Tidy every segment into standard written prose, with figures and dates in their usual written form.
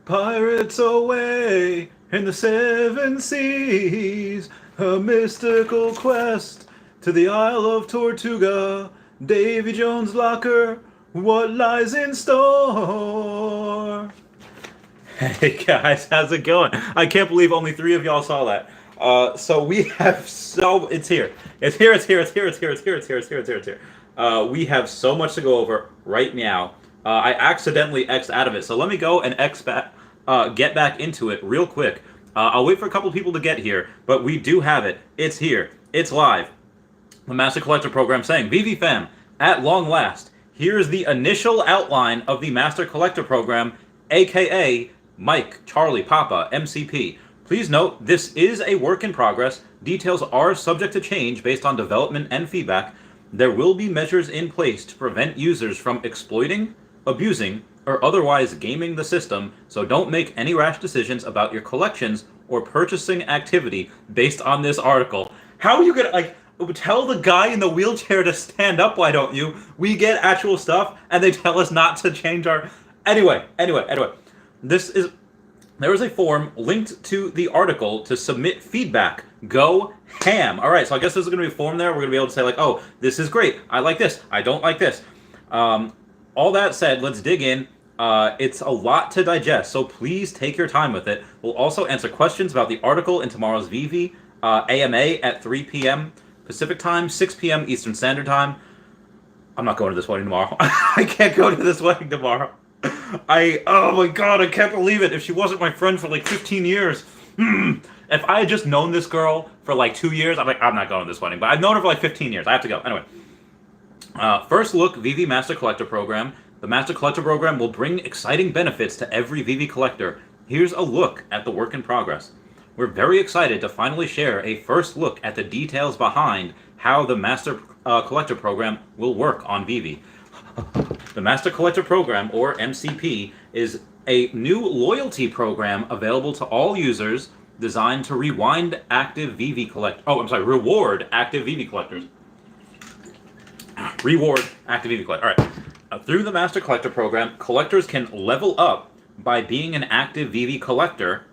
Pirates away in the seven seas, a mystical quest to the Isle of Tortuga. Davy Jones' locker, what lies in store? Hey guys, how's it going? I can't believe only three of y'all saw that. So we have it's here. It's here, it's here, it's here, it's here, it's here, it's here, it's here, it's here, it's here. We have so much to go over right now. I accidentally X'd out of it, so let me go and get back into it real quick. I'll wait for a couple people to get here, but we do have it. It's here. It's live. The Master Collector Program saying, Veve Fam, at long last, here's the initial outline of the Master Collector Program, aka Mike, Charlie, Papa, MCP. Please note, this is a work in progress. Details are subject to change based on development and feedback. There will be measures in place to prevent users from exploiting, abusing, or otherwise gaming the system, so don't make any rash decisions about your collections or purchasing activity based on this article. How are you gonna, tell the guy in the wheelchair to stand up, why don't you? We get actual stuff, and they tell us not to change our... Anyway. There is a form linked to the article to submit feedback. Go ham. All right, so I guess there's going to be a form there. We're going to be able to say, oh, this is great. I like this. I don't like this. All that said, let's dig in. It's a lot to digest, so please take your time with it. We'll also answer questions about the article in tomorrow's Veve AMA at 3 p.m. Pacific Time, 6 p.m. Eastern Standard Time. I'm not going to this wedding tomorrow. I can't go to this wedding tomorrow. Oh my god, I can't believe it. If she wasn't my friend for 15 years. If I had just known this girl for 2 years, I'm not going to this wedding. But I've known her for 15 years. I have to go. Anyway. First look, Veve Master Collector Program. The Master Collector Program will bring exciting benefits to every Veve collector. Here's a look at the work in progress. We're very excited to finally share a first look at the details behind how the Master Collector Program will work on Veve. The Master Collector Program, or MCP, is a new loyalty program available to all users designed to reward active Veve collectors. Reward active Veve collectors. Reward active Veve collectors. All right. Through the Master Collector Program, collectors can level up by being an active Veve collector,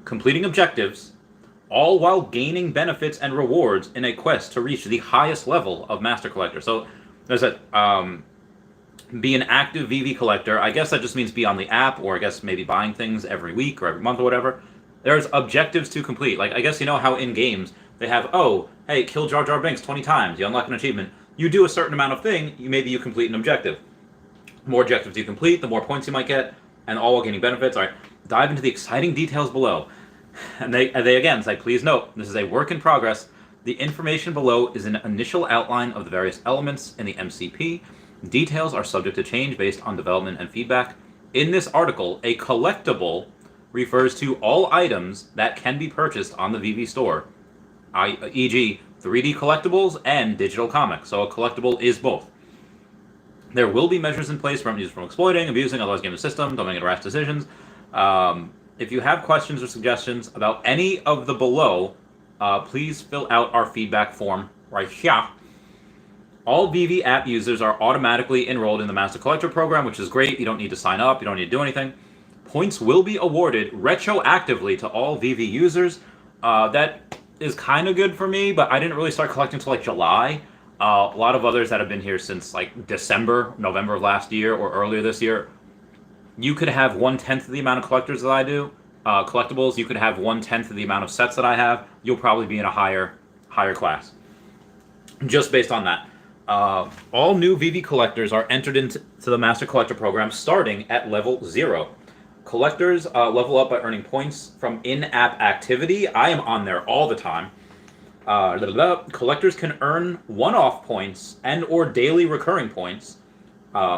completing objectives, all while gaining benefits and rewards in a quest to reach the highest level of Master Collector. So there's a be an active Veve collector. I guess that just means be on the app, or I guess maybe buying things every week or every month or whatever. There's objectives to complete. I guess you know how in games they have, hey, kill Jar Jar Binks 20 times, you unlock an achievement. You do a certain amount of thing, maybe you complete an objective. The more objectives you complete, the more points you might get, and all while gaining benefits. All right, dive into the exciting details below. And they again say, please note, this is a work in progress. The information below is an initial outline of the various elements in the MCP. Details are subject to change based on development and feedback. In this article, a collectible refers to all items that can be purchased on the Veve store, e.g. 3D collectibles and digital comics. So a collectible is both. There will be measures in place to prevent users from exploiting, abusing, otherwise gaming the system, don't make rash decisions. If you have questions or suggestions about any of the below, please fill out our feedback form right here. All Veve app users are automatically enrolled in the Master Collector Program, which is great. You don't need to sign up. You don't need to do anything. Points will be awarded retroactively to all Veve users. That is kind of good for me, but I didn't really start collecting until July. A lot of others that have been here since December, November of last year, or earlier this year. You could have 1/10 of the amount of collectors that I do. Collectibles, you could have 1/10 of the amount of sets that I have. You'll probably be in a higher class. Just based on that. All new Veve collectors are entered into the Master Collector Program starting at level 0. Collectors level up by earning points from in-app activity. I am on there all the time. Collectors can earn one-off points and or daily recurring points,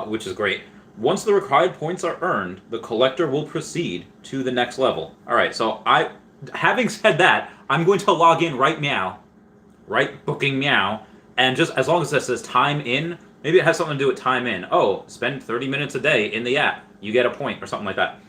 which is great. Once the required points are earned, the collector will proceed to the next level. All right, so having said that, I'm going to log in right meow, right booking meow, and just as long as it says time in, maybe it has something to do with time in. Oh, spend 30 minutes a day in the app. You get a point or something like that.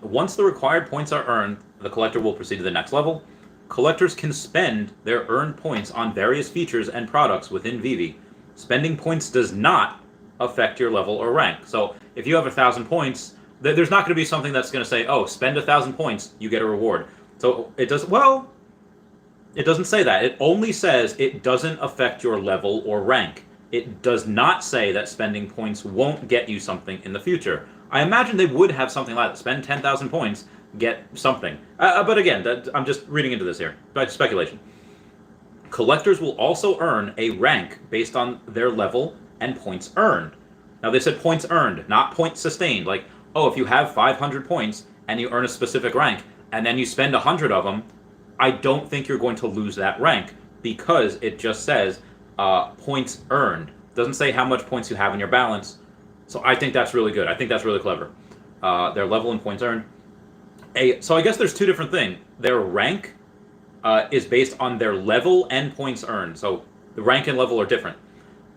Once the required points are earned, the collector will proceed to the next level. Collectors can spend their earned points on various features and products within Veve. Spending points does not affect your level or rank. So if you have 1,000 points, there's not going to be something that's going to say, oh, spend 1,000 points, you get a reward. So it does, well, it doesn't say that. It only says it doesn't affect your level or rank. It does not say that spending points won't get you something in the future. I imagine they would have something like that. Spend 10,000 points, get something. But again, I'm just reading into this here. By speculation. Collectors will also earn a rank based on their level and points earned. Now they said points earned, not points sustained. Like, oh, if you have 500 points and you earn a specific rank, and then you spend 100 of them, I don't think you're going to lose that rank because it just says points earned. It doesn't say how much points you have in your balance. So I think that's really good. I think that's really clever. Their level and points earned. So I guess there's two different things. Their rank is based on their level and points earned. So the rank and level are different.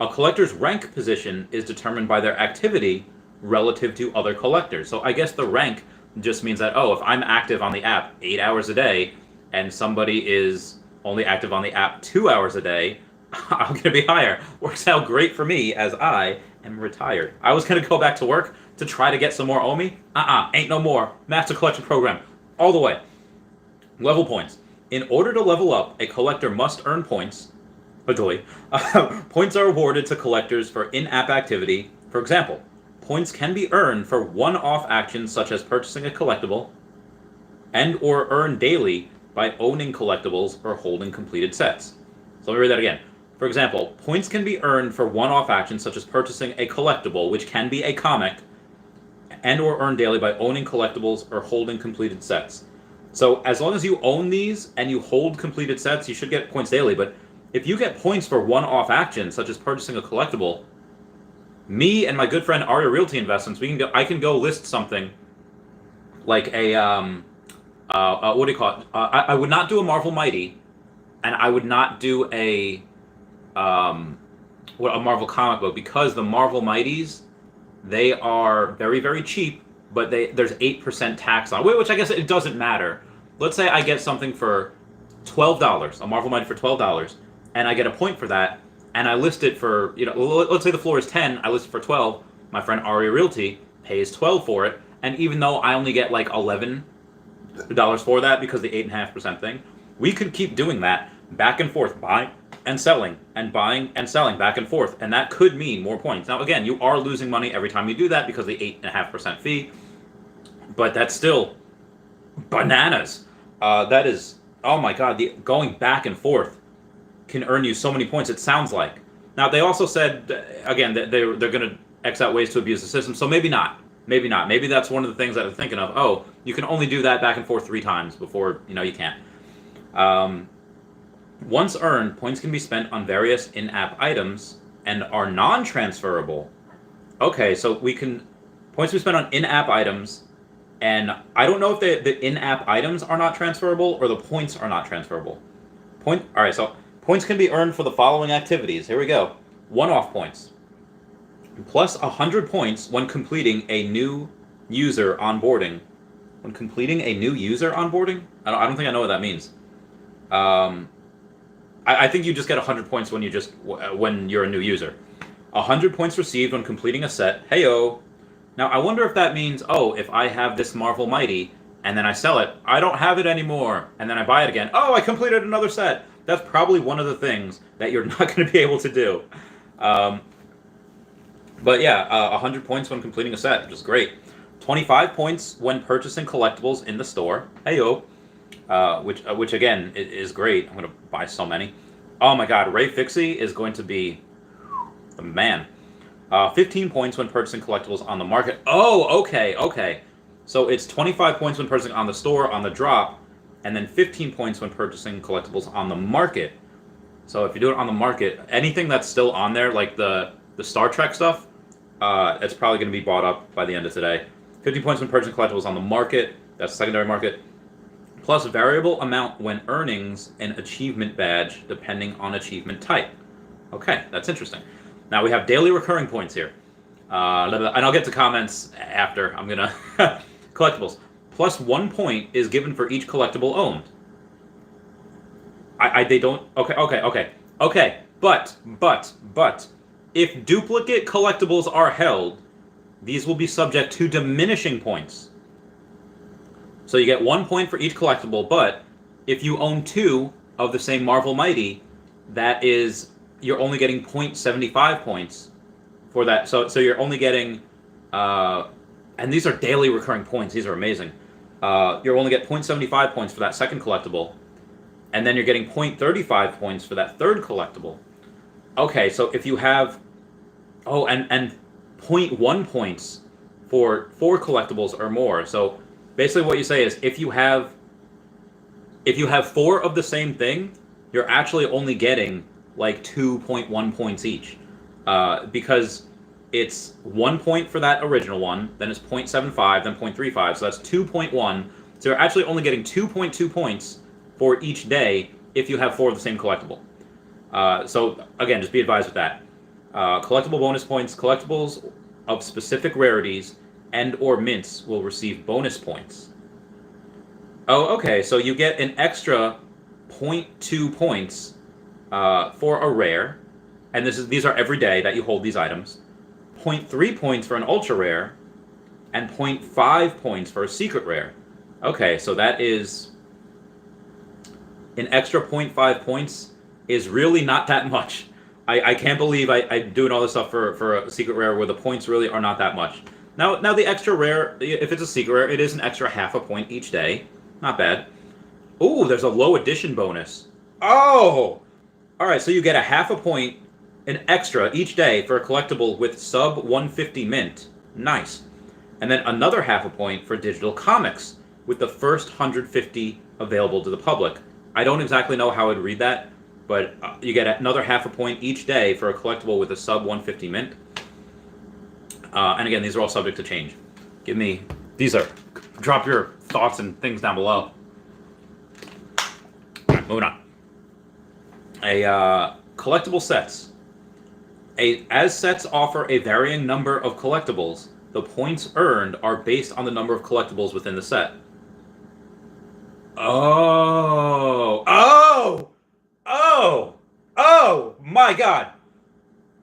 A collector's rank position is determined by their activity relative to other collectors. So I guess the rank just means that, oh, if I'm active on the app 8 hours a day and somebody is only active on the app 2 hours a day, I'm going to be higher. Works out great for me as I am retired. I was going to go back to work to try to get some more OMI. Ain't no more. Master Collection Program. All the way. Level points. In order to level up, a collector must earn points. Points are awarded to collectors for in-app activity. For example, points can be earned for one-off actions such as purchasing a collectible and or earned daily by owning collectibles or holding completed sets. So let me read that again. For example, points can be earned for one-off actions such as purchasing a collectible, which can be a comic, and or earned daily by owning collectibles or holding completed sets. So as long as you own these and you hold completed sets, you should get points daily. But if you get points for one-off actions such as purchasing a collectible, me and my good friend Arya Realty Investments, I can go list something like a what do you call it? I would not do a Marvel Mighty, and I would not do a Marvel comic book because the Marvel Mighties, they are very, very cheap, but there's 8% tax on it, which I guess it doesn't matter. Let's say I get something for $12, a Marvel Mighty for $12, and I get a point for that, and I list it for, let's say the floor is 10, I list it for 12, my friend Arya Realty pays 12 for it, and even though I only get like $11 for that because the 8.5% thing, we could keep doing that back and forth, buying and selling back and forth, and that could mean more points. Now again, you are losing money every time you do that because of the 8.5% fee, but that's still bananas. That is, oh my god, going back and forth can earn you so many points, it sounds like. Now they also said, again, that they're going to X out ways to abuse the system, so maybe not. Maybe that's one of the things that I'm thinking of. Oh, you can only do that back and forth 3 times before, you can't. Once earned, points can be spent on various in-app items and are non-transferable. Okay, so points can be spent on in-app items, and I don't know if the in-app items are not transferable or the points are not transferable. Alright, so points can be earned for the following activities. Here we go. One-off points. Plus 100 points when completing a new user onboarding. When completing a new user onboarding? I don't think I know what that means. I think you just get 100 points when you're a new user. 100 points received when completing a set. Heyo. Now I wonder if that means, oh, if I have this Marvel Mighty and then I sell it, I don't have it anymore, and then I buy it again. Oh, I completed another set. That's probably one of the things that you're not going to be able to do. But yeah, 100 points when completing a set, which is great. 25 points when purchasing collectibles in the store. Heyo. Which again is great. I'm going to buy so many. Oh my god, Ray Fixie is going to be the man. 15 points when purchasing collectibles on the market. Oh, okay. So it's 25 points when purchasing on the store, on the drop, and then 15 points when purchasing collectibles on the market. So if you do it on the market, anything that's still on there, like the Star Trek stuff, it's probably going to be bought up by the end of today. 50 points when purchasing collectibles on the market. That's the secondary market. Plus variable amount when earnings an achievement badge depending on achievement type. Okay, that's interesting. Now we have daily recurring points here. And I'll get to comments after. I'm going to... Collectibles. Plus 1 point is given for each collectible owned. They don't... Okay. But, If duplicate collectibles are held, these will be subject to diminishing points. So you get 1 point for each collectible, but if you own 2 of the same Marvel Mighty, that is, you're only getting 0.75 points for that. So you're only getting, and these are daily recurring points. These are amazing. You'll only get 0.75 points for that second collectible, and then you're getting 0.35 points for that third collectible. Okay, so if you have, and 0.1 points for 4 collectibles or more. So basically what you say is if you have 4 of the same thing, you're actually only getting like 2.1 points each. Because it's 1 point for that original one, then it's 0.75, then 0.35, so that's 2.1. So you're actually only getting 2.2 points for each day if you have 4 of the same collectible. So again, just be advised with that. Collectible bonus points, collectibles of specific rarities and or mints will receive bonus points. Oh, okay, so you get an extra 0.2 points for a rare, and these are every day that you hold these items. 0.3 points for an ultra rare, and 0.5 points for a secret rare. Okay, so that is an extra 0.5 points is really not that much. I can't believe I'm doing all this stuff for a secret rare where the points really are not that much. Now the extra rare, if it's a secret rare, it is an extra half a point each day. Not bad. Ooh, there's a low addition bonus. Oh! Alright, so you get a half a point, an extra each day for a collectible with sub 150 mint. Nice. And then another half a point for digital comics with the first 150 available to the public. I don't exactly know how I'd read that, but you get another half a point each day for a collectible with a sub 150 mint. And again, these are all subject to change. Drop your thoughts and things down below. Alright, moving on. Collectible sets. As sets offer a varying number of collectibles, the points earned are based on the number of collectibles within the set. Oh my god.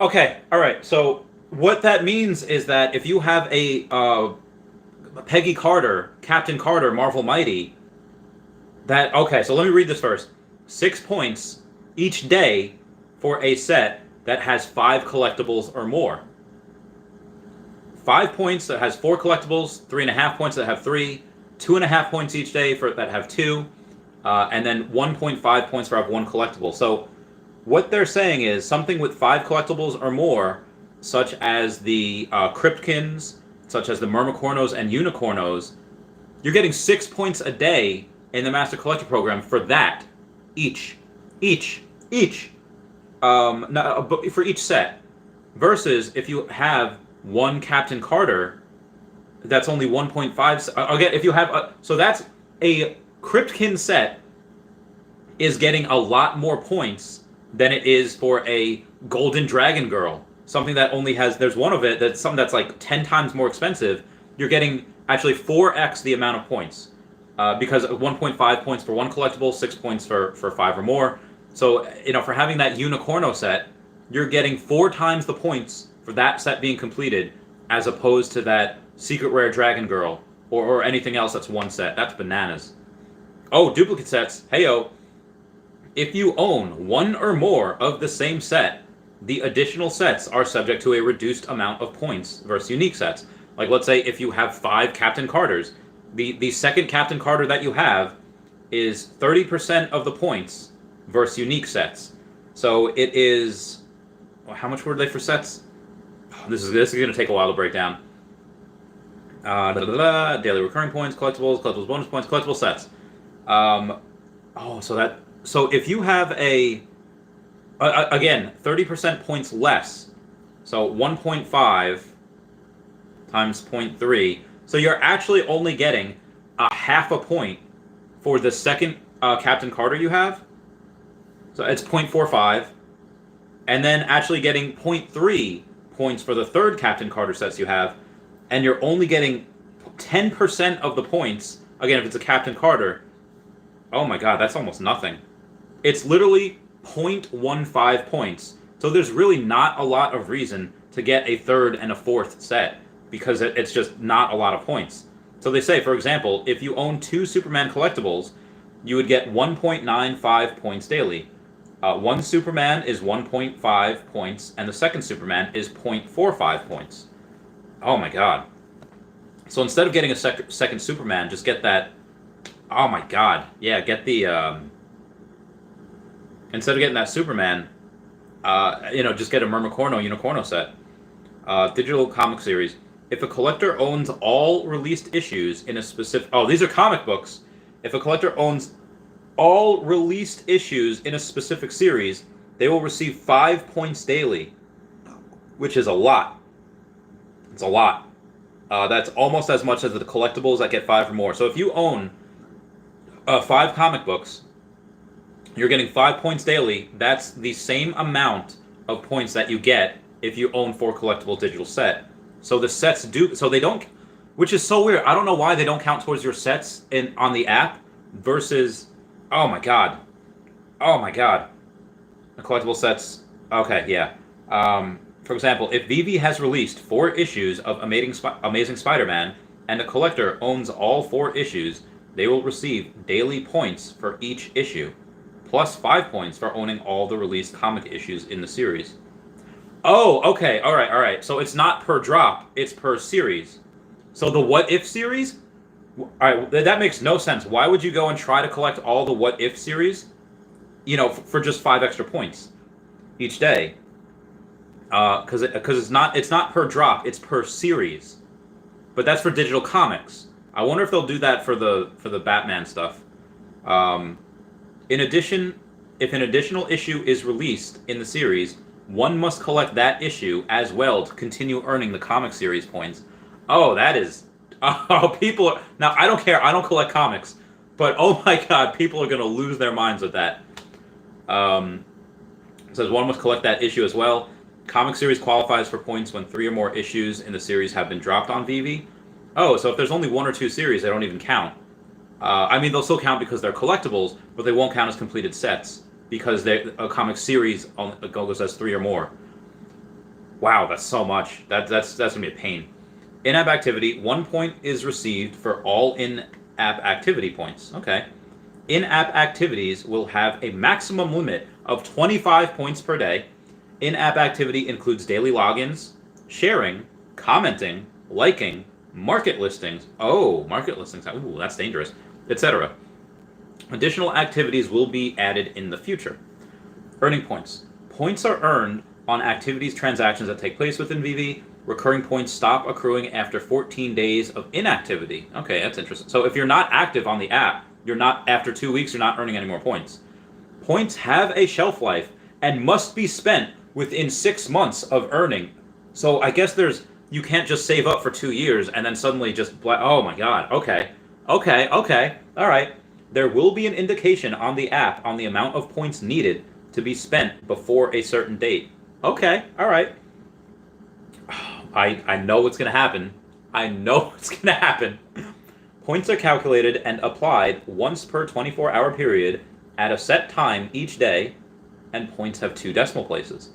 Okay, alright, so what that means is that if you have a Peggy Carter, Captain Carter, Marvel Mighty, okay, so let me read this first. 6 points each day for a set that has 5 collectibles or more. 5 points that has 4 collectibles, 3.5 points that have 3, 2.5 points each day for that have 2, and then 1.5 points for have 1 collectible. So what they're saying is something with 5 collectibles or more, such as the Cryptkins, such as the Mermicornos and Unicornos, you're getting 6 points a day in the Master Collector program for that each. For each set. Versus if you have 1 Captain Carter, that's only 1.5. Again, if you have so that's a Cryptkin set is getting a lot more points than it is for a Golden Dragon Girl. Something that only has, there's one of it that's something that's like 10 times more expensive. You're getting actually 4x the amount of points. Because 1.5 points for 1 collectible, 6 points for 5 or more. So, for having that Unicorno set, you're getting 4 times the points for that set being completed, as opposed to that Secret Rare Dragon Girl, or anything else that's 1 set. That's bananas. Oh, duplicate sets. Heyo. If you own 1 or more of the same set, the additional sets are subject to a reduced amount of points versus unique sets. Like, let's say if you have 5 Captain Carters, the second Captain Carter that you have is 30% of the points versus unique sets. So it is, how much were they for sets? This is going to take a while to break down. Daily recurring points, collectibles bonus points, collectible sets. So if you have again, 30% points less, so 1.5 times 0.3, so you're actually only getting a half a point for the second Captain Carter you have. So it's 0.45, and then actually getting 0.3 points for the third Captain Carter sets you have, and you're only getting 10% of the points, again, if it's a Captain Carter. Oh my god, that's almost nothing. It's literally 0.15 points So there's really not a lot of reason to get a third and a fourth set because it's just not a lot of points. So they say, for example, if you own 2 Superman collectibles, you would get 1.95 points daily. One Superman is 1.5 points, and the second Superman is 0.45 points. Oh my god. So instead of getting a second Superman, just get that... Oh my god. Yeah, get the... Instead of getting that Superman, just get a Mermacorno Unicorno set. Digital comic series. If a collector owns all released issues in a specific... Oh, these are comic books. If a collector owns all released issues in a specific series, they will receive 5 points daily, which is a lot. It's a lot. That's almost as much as the collectibles that get 5 or more. So if you own 5 comic books, you're getting 5 points daily. That's the same amount of points that you get if you own 4 collectible digital set. So the sets do... So they don't... Which is so weird. I don't know why they don't count towards your sets on the app versus... Oh my god. Oh my god. The collectible sets... Okay, yeah. For example, if Veve has released 4 issues of Amazing Spider-Man and a collector owns all 4 issues, they will receive daily points for each issue, plus 5 points for owning all the released comic issues in the series. Oh, okay, alright. So it's not per drop, it's per series. So the What If series? Alright, that makes no sense. Why would you go and try to collect all the What If series, for just 5 extra points each day? Because it's not per drop, it's per series. But that's for digital comics. I wonder if they'll do that for the Batman stuff. In addition, if an additional issue is released in the series, one must collect that issue as well to continue earning the comic series points. Oh, that is... Oh, people are... Now, I don't care. I don't collect comics. But, oh my god, people are going to lose their minds with that. It says one must collect that issue as well. Comic series qualifies for points when 3 or more issues in the series have been dropped on Veve. Oh, so if there's only 1 or 2 series, they don't even count. I mean, they'll still count because they're collectibles, but they won't count as completed sets because a comic series goes as 3 or more. Wow, that's so much. That's gonna be a pain. In-app activity, 1 point is received for all in-app activity points. Okay. In-app activities will have a maximum limit of 25 points per day. In-app activity includes daily logins, sharing, commenting, liking, market listings. Oh, market listings. Ooh, that's dangerous. Etc. Additional activities will be added in the future. Earning points. Points are earned on activities transactions that take place within Veve. Recurring points stop accruing after 14 days of inactivity. Okay, that's interesting. So if you're not active on the app, after 2 weeks, you're not earning any more points. Points have a shelf life and must be spent within 6 months of earning. So I guess you can't just save up for 2 years and then suddenly just... Oh my god, okay. Alright. There will be an indication on the app on the amount of points needed to be spent before a certain date. Okay, alright. I know what's going to happen. I know what's going to happen. Points are calculated and applied once per 24-hour period at a set time each day, and points have 2 decimal places.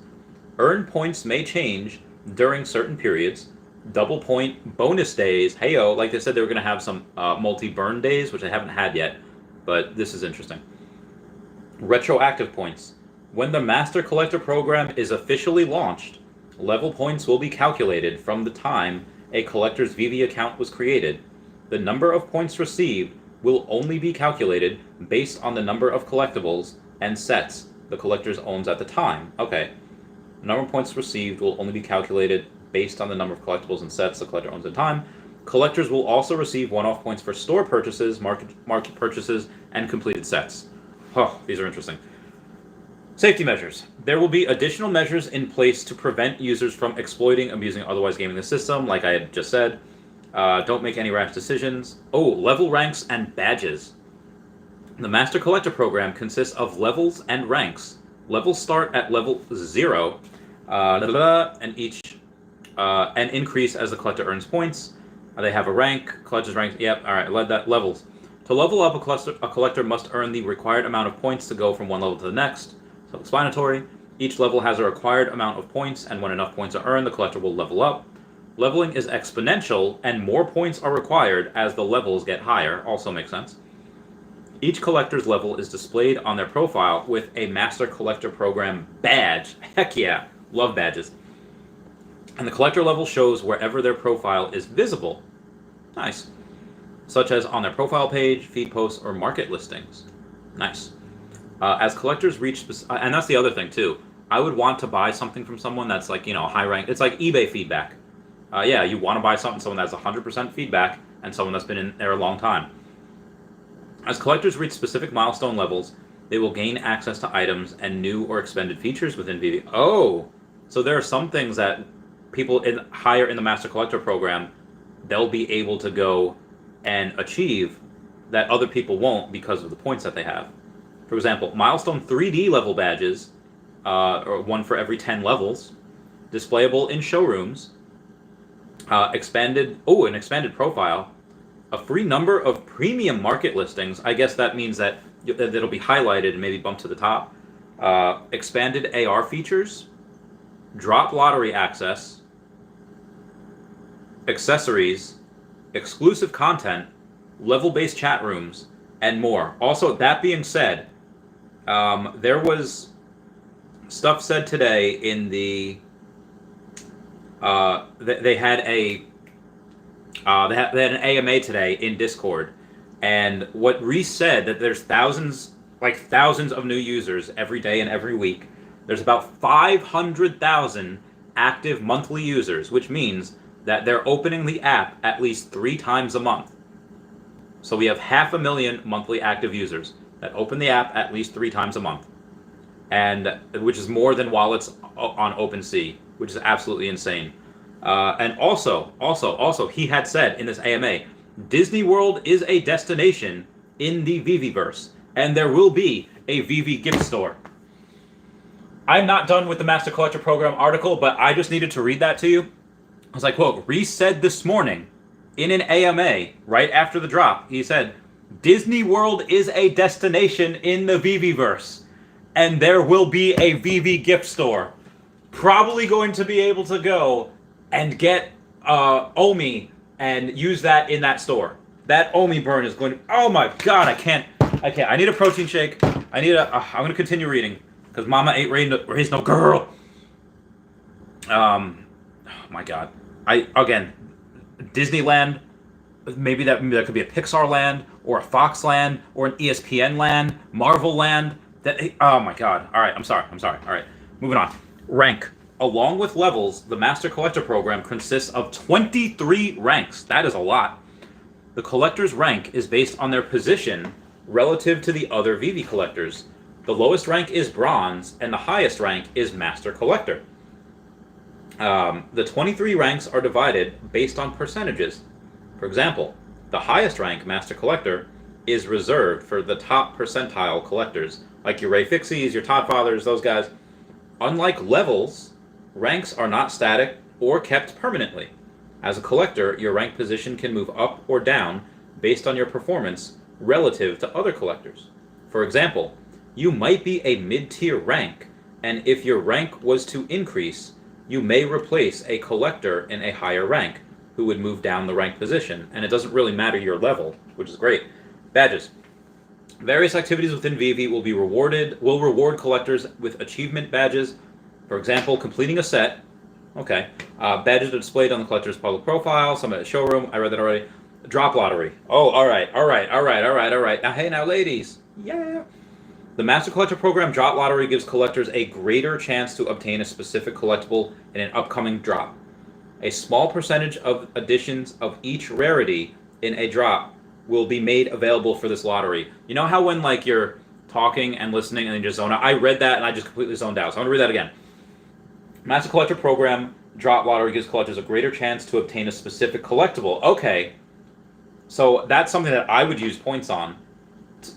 Earned points may change during certain periods. Double point bonus days. Heyo, like they said, they were going to have some multi-burn days, which I haven't had yet, but this is interesting. Retroactive points. When the Master Collector program is officially launched, level points will be calculated from the time a collector's Veve account was created. The number of points received will only be calculated based on the number of collectibles and sets the collector owns at the time. Okay. The number of points received will only be calculated based on the number of collectibles and sets the collector owns at the time. Collectors will also receive one-off points for store purchases, market purchases, and completed sets. Oh, these are interesting. Safety measures. There will be additional measures in place to prevent users from exploiting, abusing, or otherwise gaming the system, like I had just said. Don't make any rash decisions. Oh, level ranks and badges. The Master Collector program consists of levels and ranks. Levels start at level 0, and increase as the collector earns points. They have a rank. Collector's rank. Yep. All right. Levels. To level up, a collector must earn the required amount of points to go from one level to the next. Self-explanatory. Each level has a required amount of points, and when enough points are earned, the collector will level up. Leveling is exponential, and more points are required as the levels get higher. Also makes sense. Each collector's level is displayed on their profile with a Master Collector Program badge. Heck yeah, love badges. And the collector level shows wherever their profile is visible. Nice. Such as on their profile page, feed posts, or market listings. Nice. As collectors reach, and that's the other thing too. I would want to buy something from someone that's like, high rank. It's like eBay feedback. Yeah, you want to buy someone that's 100% feedback and someone that's been in there a long time. As collectors reach specific milestone levels, they will gain access to items and new or expanded features within Veve. Oh, so there are some things that people higher in the Master Collector program, they'll be able to go and achieve that other people won't because of the points that they have. For example, milestone 3D level badges, or one for every 10 levels, displayable in showrooms, an expanded profile, a free number of premium market listings. I guess that means that it'll be highlighted and maybe bumped to the top. Expanded AR features, drop lottery access, accessories, exclusive content, level-based chat rooms, and more. Also, that being said, there was stuff said today in the they had an AMA today in Discord, and what Reese said that there's thousands of new users every day and every week. There's about 500,000 active monthly users, which means that they're opening the app at least 3 times a month. So we have 500,000 monthly active users that open the app at least 3 times a month, and which is more than wallets on OpenSea, which is absolutely insane. And also, he had said in this AMA, Disney World is a destination in the Veveverse, and there will be a Veve gift store. I'm not done with the Master Collector Program article, but I just needed to read that to you. I was like, quote, Reese said this morning in an AMA right after the drop, he said, Disney World is a destination in the Veveverse, and there will be a Veve gift store. Probably going to be able to go and get Omi and use that in that store. That Omi burn is going to, oh my god, I can't. I need a protein shake. I'm going to continue reading, because Mama ain't raised no girl. Oh my god. Again, Disneyland, maybe that could be a Pixar land, or a Fox land, or an ESPN land, Marvel land. Oh my god. Alright, I'm sorry. Alright, moving on. Rank. Along with levels, the Master Collector program consists of 23 ranks. That is a lot. The collector's rank is based on their position relative to the other Veve collectors. The lowest rank is Bronze, and the highest rank is Master Collector. The 23 ranks are divided based on percentages. For example, the highest rank, Master Collector, is reserved for the top percentile collectors, like your Ray Fixies, your Todd Fathers, those guys. Unlike levels, ranks are not static or kept permanently. As a collector, your rank position can move up or down based on your performance relative to other collectors. For example, you might be a mid-tier rank, and if your rank was to increase, you may replace a collector in a higher rank who would move down the rank position, and it doesn't really matter your level, which is great. Badges. Various activities within Veve will reward collectors with achievement badges. For example, completing a set. Okay. Badges are displayed on the collector's public profile, some at the showroom. I read that already. Drop lottery. Oh, all right. Now, hey, ladies. Yeah. The Master Collector Program drop lottery gives collectors a greater chance to obtain a specific collectible in an upcoming drop. A small percentage of editions of each rarity in a drop will be made available for this lottery. You know how when you're talking and listening and then you just zone out? I read that and I just completely zoned out. So I'm going to read that again. Master Collector Program drop lottery gives collectors a greater chance to obtain a specific collectible. Okay. So that's something that I would use points on,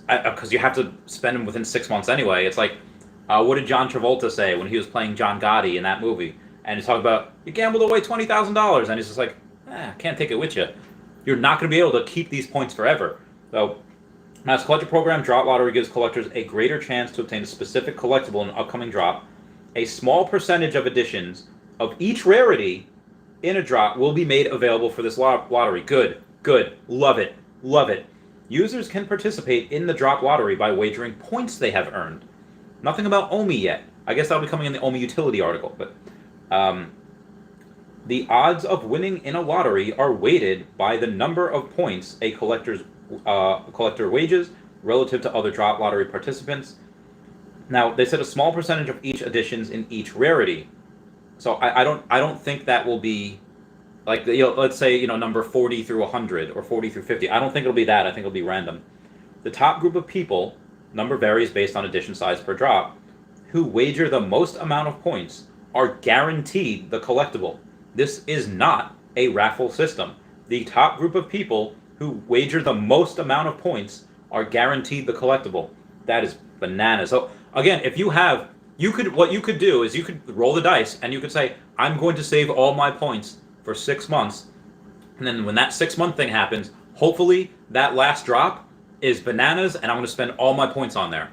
because you have to spend them within 6 months anyway. It's like, what did John Travolta say when he was playing John Gotti in that movie? And he's talking about, you gambled away $20,000. And he's just like, can't take it with you. You're not going to be able to keep these points forever. So, Master Collector Program drop lottery gives collectors a greater chance to obtain a specific collectible in an upcoming drop. a small percentage of editions of each rarity in a drop will be made available for this lottery. Good, good, love it, love it. Users can participate in the drop lottery by wagering points they have earned. Nothing about OMI yet. I guess that'll be coming in the OMI utility article, but the odds of winning in a lottery are weighted by the number of points a collector wages relative to other drop lottery participants. Now, they said a small percentage of each editions in each rarity. So I don't think that will be like, let's say, number 40 through 100 or 40 through 50. I don't think it'll be that. I think it'll be random. The top group of people, number varies based on edition size per drop, who wager the most amount of points are guaranteed the collectible. This is not a raffle system. The top group of people who wager the most amount of points are guaranteed the collectible. That is bananas. So again, what you could do is you could roll the dice and you could say, I'm going to save all my points for 6 months. And then when that 6-month thing happens, hopefully that last drop is bananas and I'm going to spend all my points on there.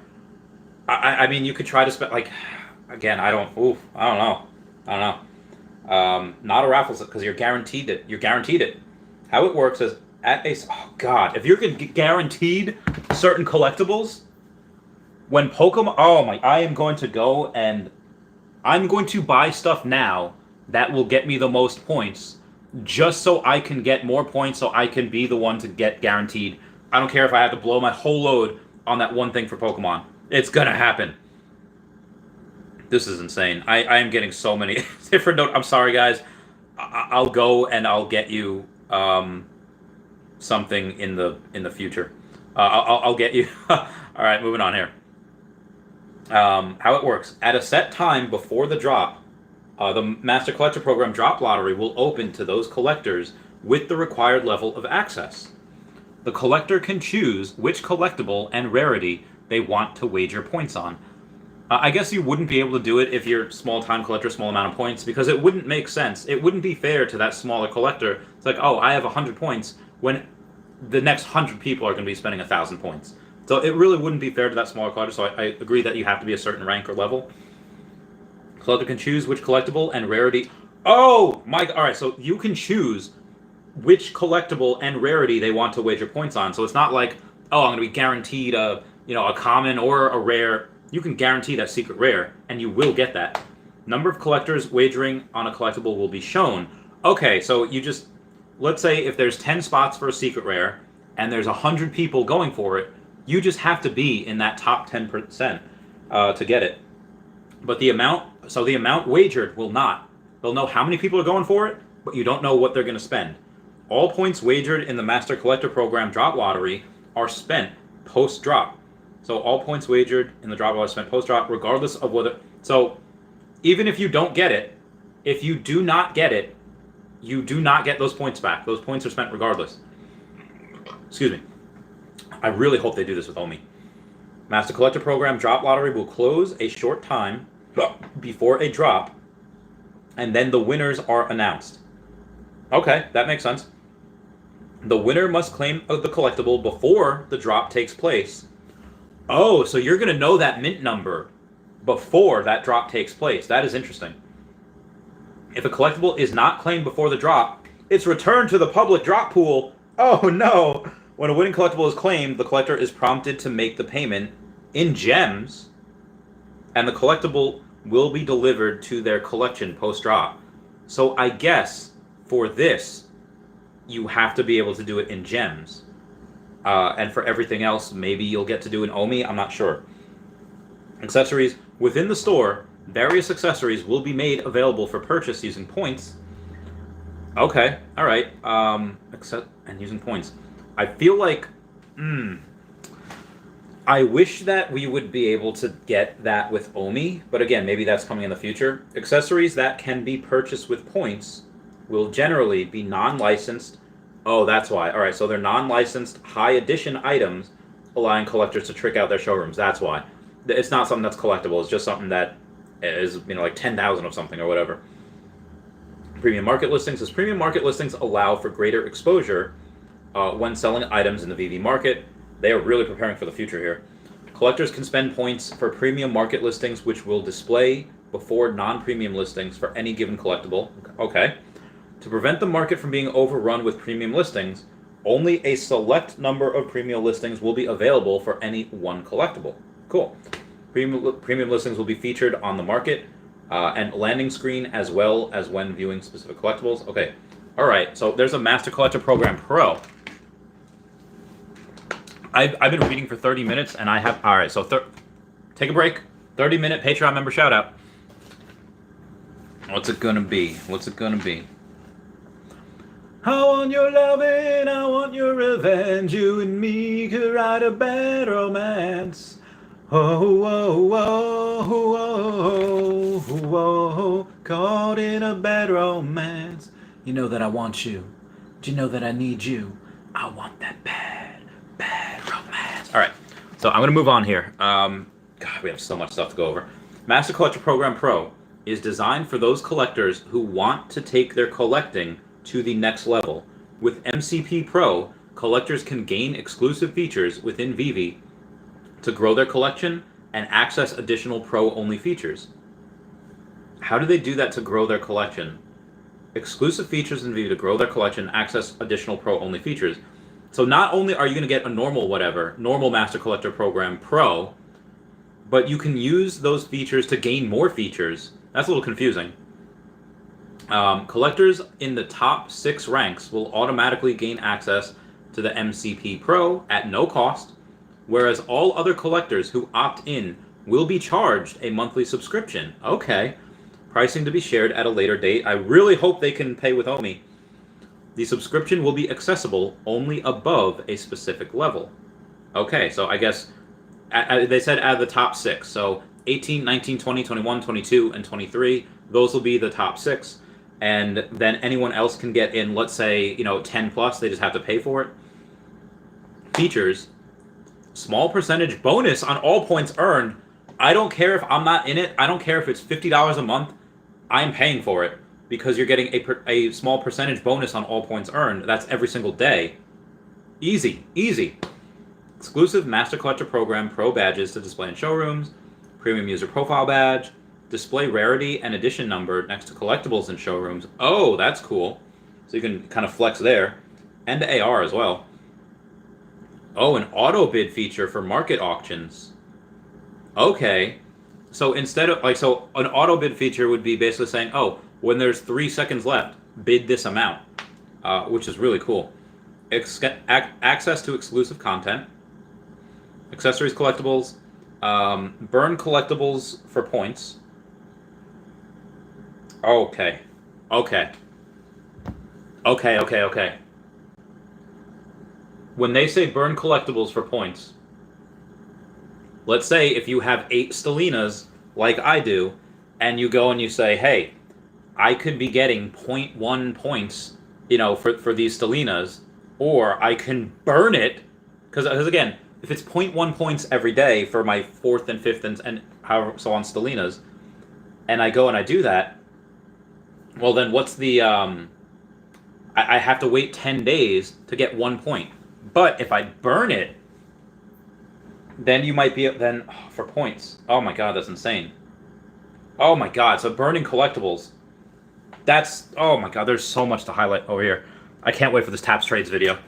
I mean, you could try to spend, again, I don't know. Not a raffle because you're guaranteed it. You're guaranteed it. How it works is if you're guaranteed certain collectibles, when Pokemon, I am going to go and I'm going to buy stuff now that will get me the most points, just so I can get more points, so I can be the one to get guaranteed. I don't care if I have to blow my whole load on that one thing for Pokemon. It's gonna happen. This is insane. I am getting so many different notes. I'm sorry, guys. I'll go and I'll get you something in the future. I'll get you. All right, moving on here. How it works. At a set time before the drop, the Master Collector Program Drop Lottery will open to those collectors with the required level of access. The collector can choose which collectible and rarity they want to wager points on. I guess you wouldn't be able to do it if you're small-time collector, small amount of points, because it wouldn't make sense. It wouldn't be fair to that smaller collector. It's like, I have 100 points, when the next 100 people are going to be spending 1,000 points. So it really wouldn't be fair to that smaller collector, so I agree that you have to be a certain rank or level. Collector can choose which collectible and rarity... Alright, so you can choose which collectible and rarity they want to wager points on. So it's not like, I'm going to be guaranteed a common or a rare. You can guarantee that secret rare, and you will get that. Number of collectors wagering on a collectible will be shown. Okay, so let's say if there's 10 spots for a secret rare, and there's 100 people going for it, you just have to be in that top 10% to get it. But the amount wagered will not. They'll know how many people are going for it, but you don't know what they're going to spend. All points wagered in the Master Collector Program Drop Lottery are spent post-drop. So all points wagered in the drop are spent post-drop, regardless of whether... So even if you don't get it, if you do not get it, you do not get those points back. Those points are spent regardless. Excuse me. I really hope they do this with OMI. Master Collector Program Drop Lottery will close a short time before a drop, and then the winners are announced. Okay, that makes sense. The winner must claim the collectible before the drop takes place. Oh, so you're going to know that mint number before that drop takes place. That is interesting. If a collectible is not claimed before the drop, it's returned to the public drop pool. Oh no! When a winning collectible is claimed, the collector is prompted to make the payment in gems, and the collectible will be delivered to their collection post-drop. So I guess for this, you have to be able to do it in gems. And for everything else, maybe you'll get to do an OMI, I'm not sure. Accessories. Within the store, various accessories will be made available for purchase using points. Okay, alright. And using points. I feel like... I wish that we would be able to get that with OMI, but again, maybe that's coming in the future. Accessories that can be purchased with points will generally be non-licensed. Oh, that's why. Alright, so they're non-licensed, high-edition items, allowing collectors to trick out their showrooms. That's why. It's not something that's collectible. It's just something that is, like 10,000 of something or whatever. Premium market listings. As premium market listings allow for greater exposure when selling items in the VV market, they are really preparing for the future here. Collectors can spend points for premium market listings, which will display before non-premium listings for any given collectible. Okay. To prevent the market from being overrun with premium listings, only a select number of premium listings will be available for any one collectible. Cool. Premium listings will be featured on the market and landing screen as well as when viewing specific collectibles. Okay. All right. So there's a Master Collector Program Pro. I've been reading for 30 minutes and I have... All right. So take a break. 30-minute Patreon member shout out. What's it going to be? What's it going to be? I want your loving, I want your revenge. You and me could write a bad romance. Oh, oh, oh, oh, oh, oh, caught in a bad romance. You know that I want you. Do you know that I need you? I want that bad romance. All right, so I'm going to move on here. God, we have so much stuff to go over. Master Collector Program Pro is designed for those collectors who want to take their collecting to the next level. With MCP Pro, collectors can gain exclusive features within Veve to grow their collection and access additional Pro-only features. How do they do that to grow their collection? Exclusive features in Veve to grow their collection, access additional Pro-only features. So not only are you going to get a normal Master Collector Program Pro, but you can use those features to gain more features. That's a little confusing. Collectors in the top 6 ranks will automatically gain access to the MCP Pro at no cost, whereas all other collectors who opt in will be charged a monthly subscription. Okay. Pricing to be shared at a later date. I really hope they can pay with OMI. The subscription will be accessible only above a specific level. Okay, so I guess they said out of the top 6. So 18, 19, 20, 21, 22, and 23. Those will be the top 6. And then anyone else can get in, let's say, 10 plus. They just have to pay for it. Features. Small percentage bonus on all points earned. I don't care if I'm not in it. I don't care if it's $50 a month. I'm paying for it because you're getting a small percentage bonus on all points earned. That's every single day. Easy, easy. Exclusive Master Collector Program Pro badges to display in showrooms. Premium user profile badge. Display rarity and edition number next to collectibles in showrooms. Oh, that's cool. So you can kind of flex there. And AR as well. Oh, an auto bid feature for market auctions. Okay. So instead of, an auto bid feature would be basically saying, oh, when there's 3 seconds left, bid this amount, which is really cool. Access to exclusive content. Accessories collectibles. Burn collectibles for points. Okay. When they say burn collectibles for points, let's say if you have 8 Stellinas, like I do, and you go and you say, hey, I could be getting 0.1 points, for these Stellinas, or I can burn it, because again, if it's 0.1 points every day for my 4th and 5th and however so on Stellinas, and I go and I do that, well then what's the, I have to wait 10 days to get 1 point. But if I burn it, then you might be, for points. Oh my god, that's insane. Oh my god, so burning collectibles. Oh my god, there's so much to highlight over here. I can't wait for this Taps Trades video.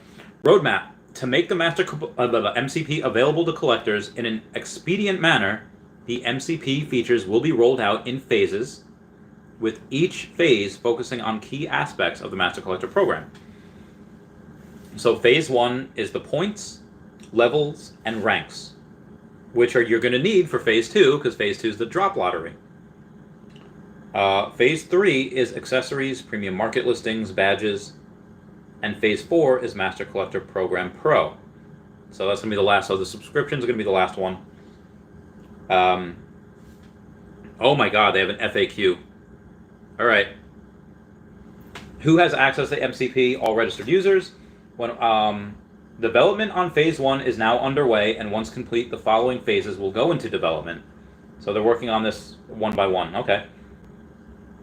Roadmap. To make the MCP available to collectors in an expedient manner, the MCP features will be rolled out in phases, with each phase focusing on key aspects of the Master Collector program. So phase 1 is the points, levels, and ranks, which you're going to need for phase 2, because phase 2 is the drop lottery. Phase 3 is accessories, premium market listings, badges, and phase 4 is Master Collector Program Pro. So that's going to be the last. So the subscriptions are going to be the last one. Oh my god, they have an FAQ. All right. Who has access to MCP? All registered users. When development on phase 1 is now underway, and once complete, the following phases will go into development. So they're working on this one by one. Okay.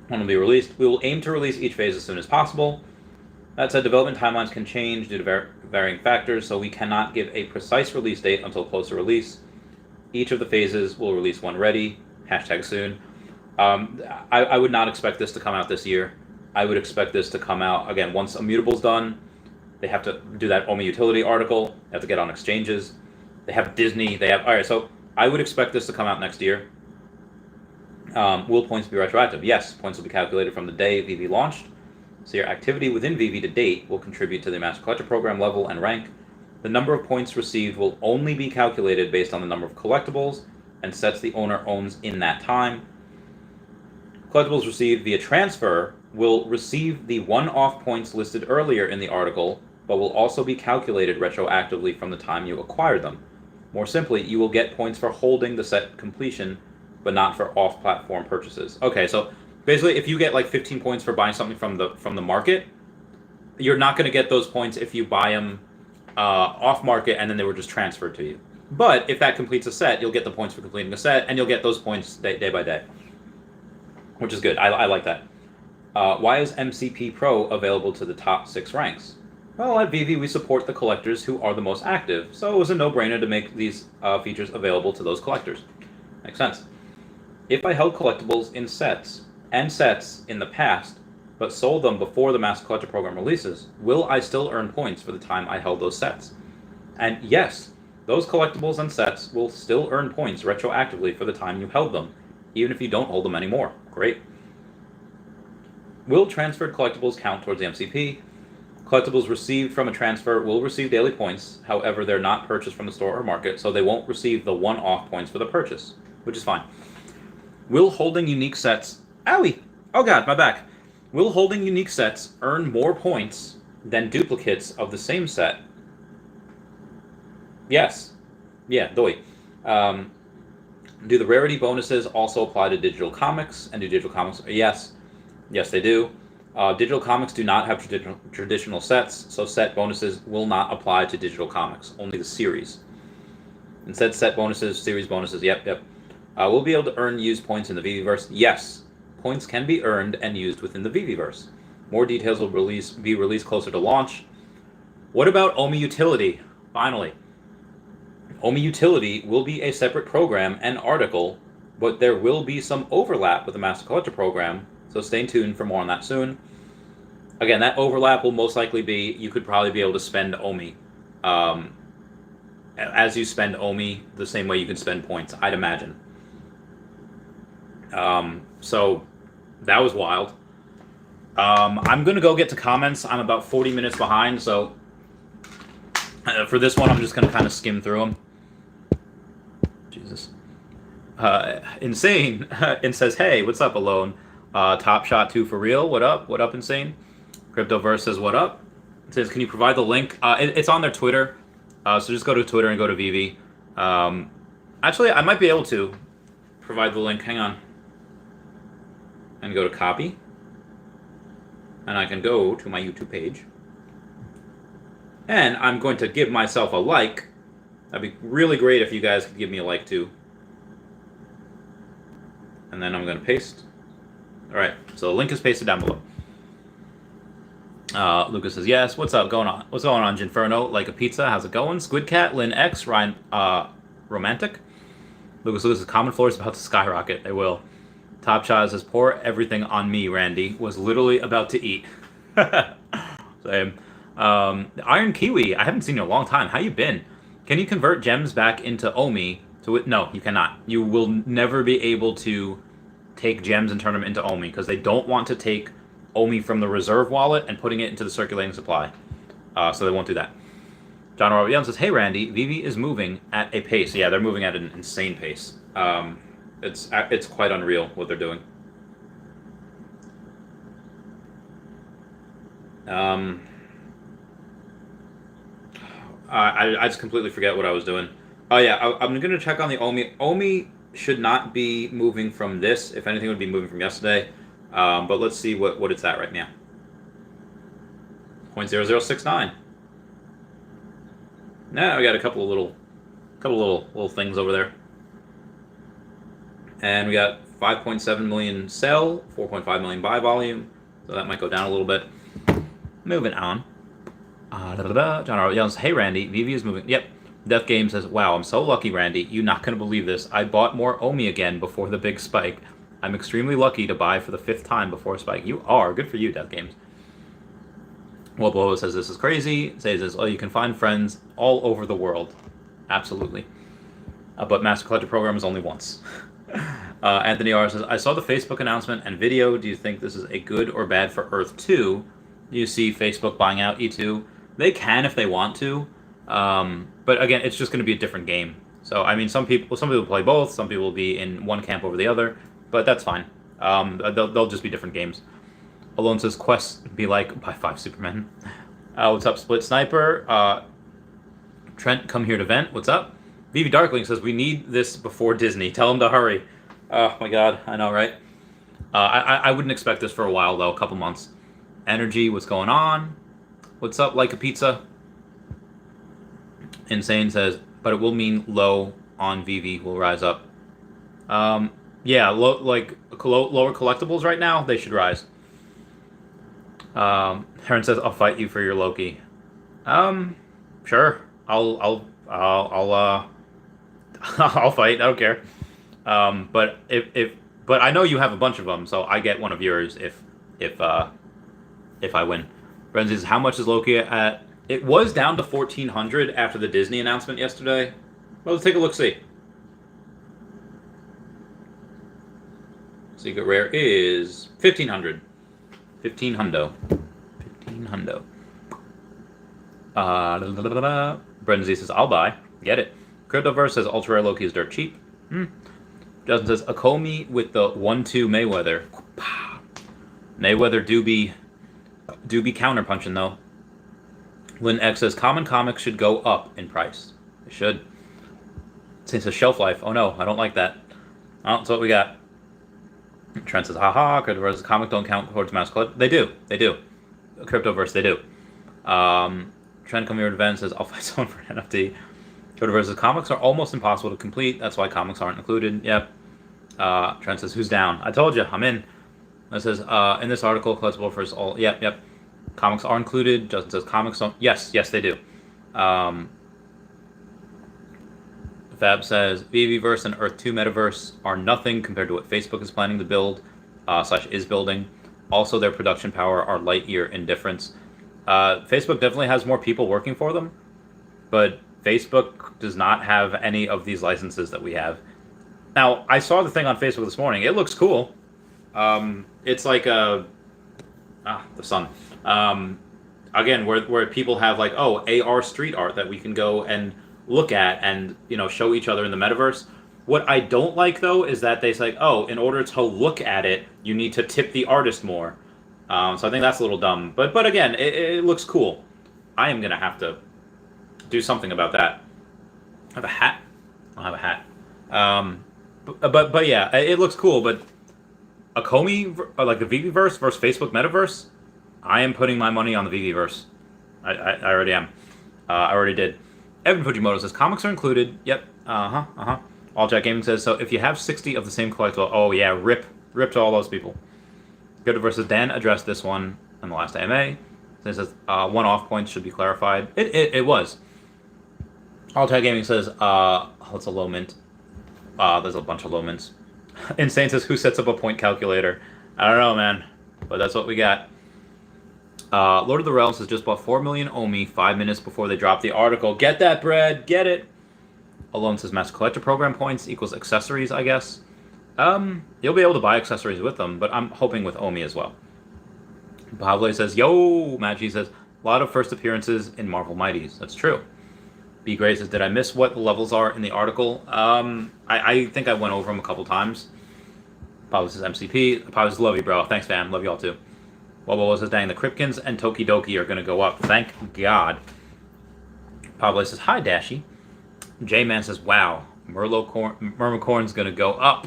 When will be released? We will aim to release each phase as soon as possible. That said, development timelines can change due to varying factors, so we cannot give a precise release date until closer release. Each of the phases will release when ready. #soon. I would not expect this to come out this year. I would expect this to come out, again, once Immutable's done. They have to do that OMI utility article. They have to get on exchanges. They have Disney. They have... All right, so I would expect this to come out next year. Will points be retroactive? Yes, points will be calculated from the day Veve launched. So your activity within Veve to date will contribute to the Master Collector Program level and rank. The number of points received will only be calculated based on the number of collectibles and sets the owner owns in that time. Collectibles received via transfer will receive the one-off points listed earlier in the article, but will also be calculated retroactively from the time you acquired them. More simply, you will get points for holding the set completion, but not for off-platform purchases. Okay, so basically, if you get like 15 points for buying something from the market, you're not going to get those points if you buy them off-market and then they were just transferred to you. But if that completes a set, you'll get the points for completing a set, and you'll get those points day by day, which is good. I like that. Why is MCP Pro available to the top 6 ranks? Well, at Veve, we support the collectors who are the most active, so it was a no-brainer to make these features available to those collectors. Makes sense. If I held collectibles in sets in the past, but sold them before the Master Collector Program releases, will I still earn points for the time I held those sets? And yes, those collectibles and sets will still earn points retroactively for the time you held them, even if you don't hold them anymore. Great. Will transferred collectibles count towards the MCP? Collectibles received from a transfer will receive daily points, however, they're not purchased from the store or market, so they won't receive the one-off points for the purchase, which is fine. Will holding unique sets... Owie! Oh god, my back. Will holding unique sets earn more points than duplicates of the same set? Yes. Yeah, doi. Do the rarity bonuses also apply to digital comics? And do digital comics... Yes. Yes, they do. Digital comics do not have traditional sets, so set bonuses will not apply to digital comics, only the series. Instead, set bonuses, series bonuses, yep. We'll be able to earn used points in the Veveverse. Yes, points can be earned and used within the Veveverse. More details will be released closer to launch. What about OMI Utility? Finally. OMI Utility will be a separate program and article, but there will be some overlap with the Master Collector Program, so stay tuned for more on that soon. Again, that overlap will most likely be, you could probably be able to spend OMI. As you spend OMI, the same way you can spend points, I'd imagine. So, that was wild. I'm going to go get to comments. I'm about 40 minutes behind, so for this one, I'm just going to kind of skim through them. Jesus. Insane. And says, hey, what's up, Alone? Top Shot 2 for real. What up? What up, Insane? Cryptoverse says, what up? It says, can you provide the link? It's on their Twitter. So just go to Twitter and go to Veve. Actually, I might be able to provide the link. Hang on. And go to copy. And I can go to my YouTube page. And I'm going to give myself a like. That'd be really great if you guys could give me a like too. And then I'm going to paste. Alright, so the link is pasted down below. Lucas says, yes, what's up going on? What's going on, Ginferno? Like a pizza, how's it going? Squid Cat, Lynn X, Ryan, Romantic. Lucas, common floor is about to skyrocket. They will. Top Shot says, pour everything on me, Randy. Was literally about to eat. Same. Iron Kiwi, I haven't seen you in a long time. How you been? Can you convert gems back into OMI? No, you cannot. You will never be able to take gems and turn them into OMI because they don't want to take OMI from the reserve wallet and putting it into the circulating supply. So they won't do that. John Robert Young says, hey Randy, Veve is moving at a pace. Yeah, they're moving at an insane pace. It's quite unreal what they're doing. I just completely forget what I was doing. Oh yeah, I'm going to check on the OMI. OMI should not be moving from this. If anything, it would be moving from yesterday. But let's see what it's at right now. 0.0069. Now we got a couple of little things over there. And we got 5.7 million sell, 4.5 million buy volume. So that might go down a little bit. Moving on. John R. Young says, hey Randy, Veve is moving. Yep. Death Game says, wow, I'm so lucky, Randy. You're not going to believe this. I bought more OMI again before the big spike. I'm extremely lucky to buy for the 5th time before Spike. You are. Good for you, Death Games. Well, Blowo says this is crazy. Says this, oh, you can find friends all over the world. Absolutely. But Master Collector program is only once. Anthony R says, I saw the Facebook announcement and video. Do you think this is a good or bad for Earth 2? Do you see Facebook buying out E2? They can if they want to. But again, it's just going to be a different game. So, I mean, some people play both. Some people will be in one camp over the other. But that's fine. They'll just be different games. Alone says, Quest be like, buy 5 Supermen. What's up, Split Sniper? Trent, come here to vent. What's up? Veve Darkling says, we need this before Disney. Tell him to hurry. Oh, my God. I know, right? I wouldn't expect this for a while, though. A couple months. Energy, what's going on? What's up, Like a Pizza? Insane says, but it will mean low on Veve will rise up. Yeah, lower collectibles right now, they should rise. Heron says, I'll fight you for your Loki. Sure. I'll fight. I don't care. But but I know you have a bunch of them, so I get one of yours if I win. Bren says, how much is Loki at? It was down to 1,400 after the Disney announcement yesterday. Well, let's take a look. See. Secret rare is 1,500. 15 hundo. 15 hundo. Brendan Z says, I'll buy. Get it. Cryptoverse says, ultra rare Loki is dirt cheap. Justin says, Akomi with the 1-2 Mayweather. Mayweather do be counterpunching, though. Lynn X says, common comics should go up in price. They should. It says, shelf life. Oh, no, I don't like that. Oh, that's what we got. Trent says, haha, Cryptoverse comic don't count towards Mass Collector. They do. Cryptoverse, they do. Trent come here to event says, I'll fight someone for an NFT. Cryptoverse says, comics are almost impossible to complete. That's why comics aren't included. Yep. Trent says, who's down? I told you, I'm in. It says, in this article, Collectible first all. Yep. Comics are included. Justin says, comics don't. Yes, they do. Fab says, Veveverse and Earth 2 Metaverse are nothing compared to what Facebook is planning to build, / is building. Also, their production power are light year in difference. Facebook definitely has more people working for them, but Facebook does not have any of these licenses that we have. Now, I saw the thing on Facebook this morning. It looks cool. It's like the sun. Again, where people have like, AR street art that we can go and look at and show each other in the metaverse. What I don't like though is that they say, in order to look at it, you need to tip the artist more. So I think that's a little dumb. But again, it looks cool. I am gonna have to do something about that. I have a hat. I'll have a hat. But yeah, it looks cool. But Akomi, like the Veveverse versus Facebook Metaverse, I am putting my money on the Veveverse. I already am. I already did. Evan Fujimoto says, comics are included. Yep. All Jack Gaming says, so if you have 60 of the same collectible, oh yeah, rip to all those people. Good versus Dan addressed this one in the last AMA. It says, one-off points should be clarified. It was. All Jack Gaming says, it's a low mint. There's a bunch of low mints. Insane says, who sets up a point calculator? I don't know, man. But that's what we got. Lord of the Realms has just bought 4 million Omi 5 minutes before they drop the article. Get that bread, get it. Alone says Master Collector program points equals accessories, I guess. You'll be able to buy accessories with them, but I'm hoping with Omi as well. Pavle says, yo, Magi says, a lot of first appearances in Marvel Mighties. That's true. B. Gray says, did I miss what the levels are in the article? I think I went over them a couple times. Pavle says MCP. Pavle says, love you, bro. Thanks, fam. Love you all too. Wubbo says, dang, the Kripkins and Tokidoki are going to go up. Thank God. Pablo says, hi, Dashy. J-Man says, wow, Mermacorn's going to go up.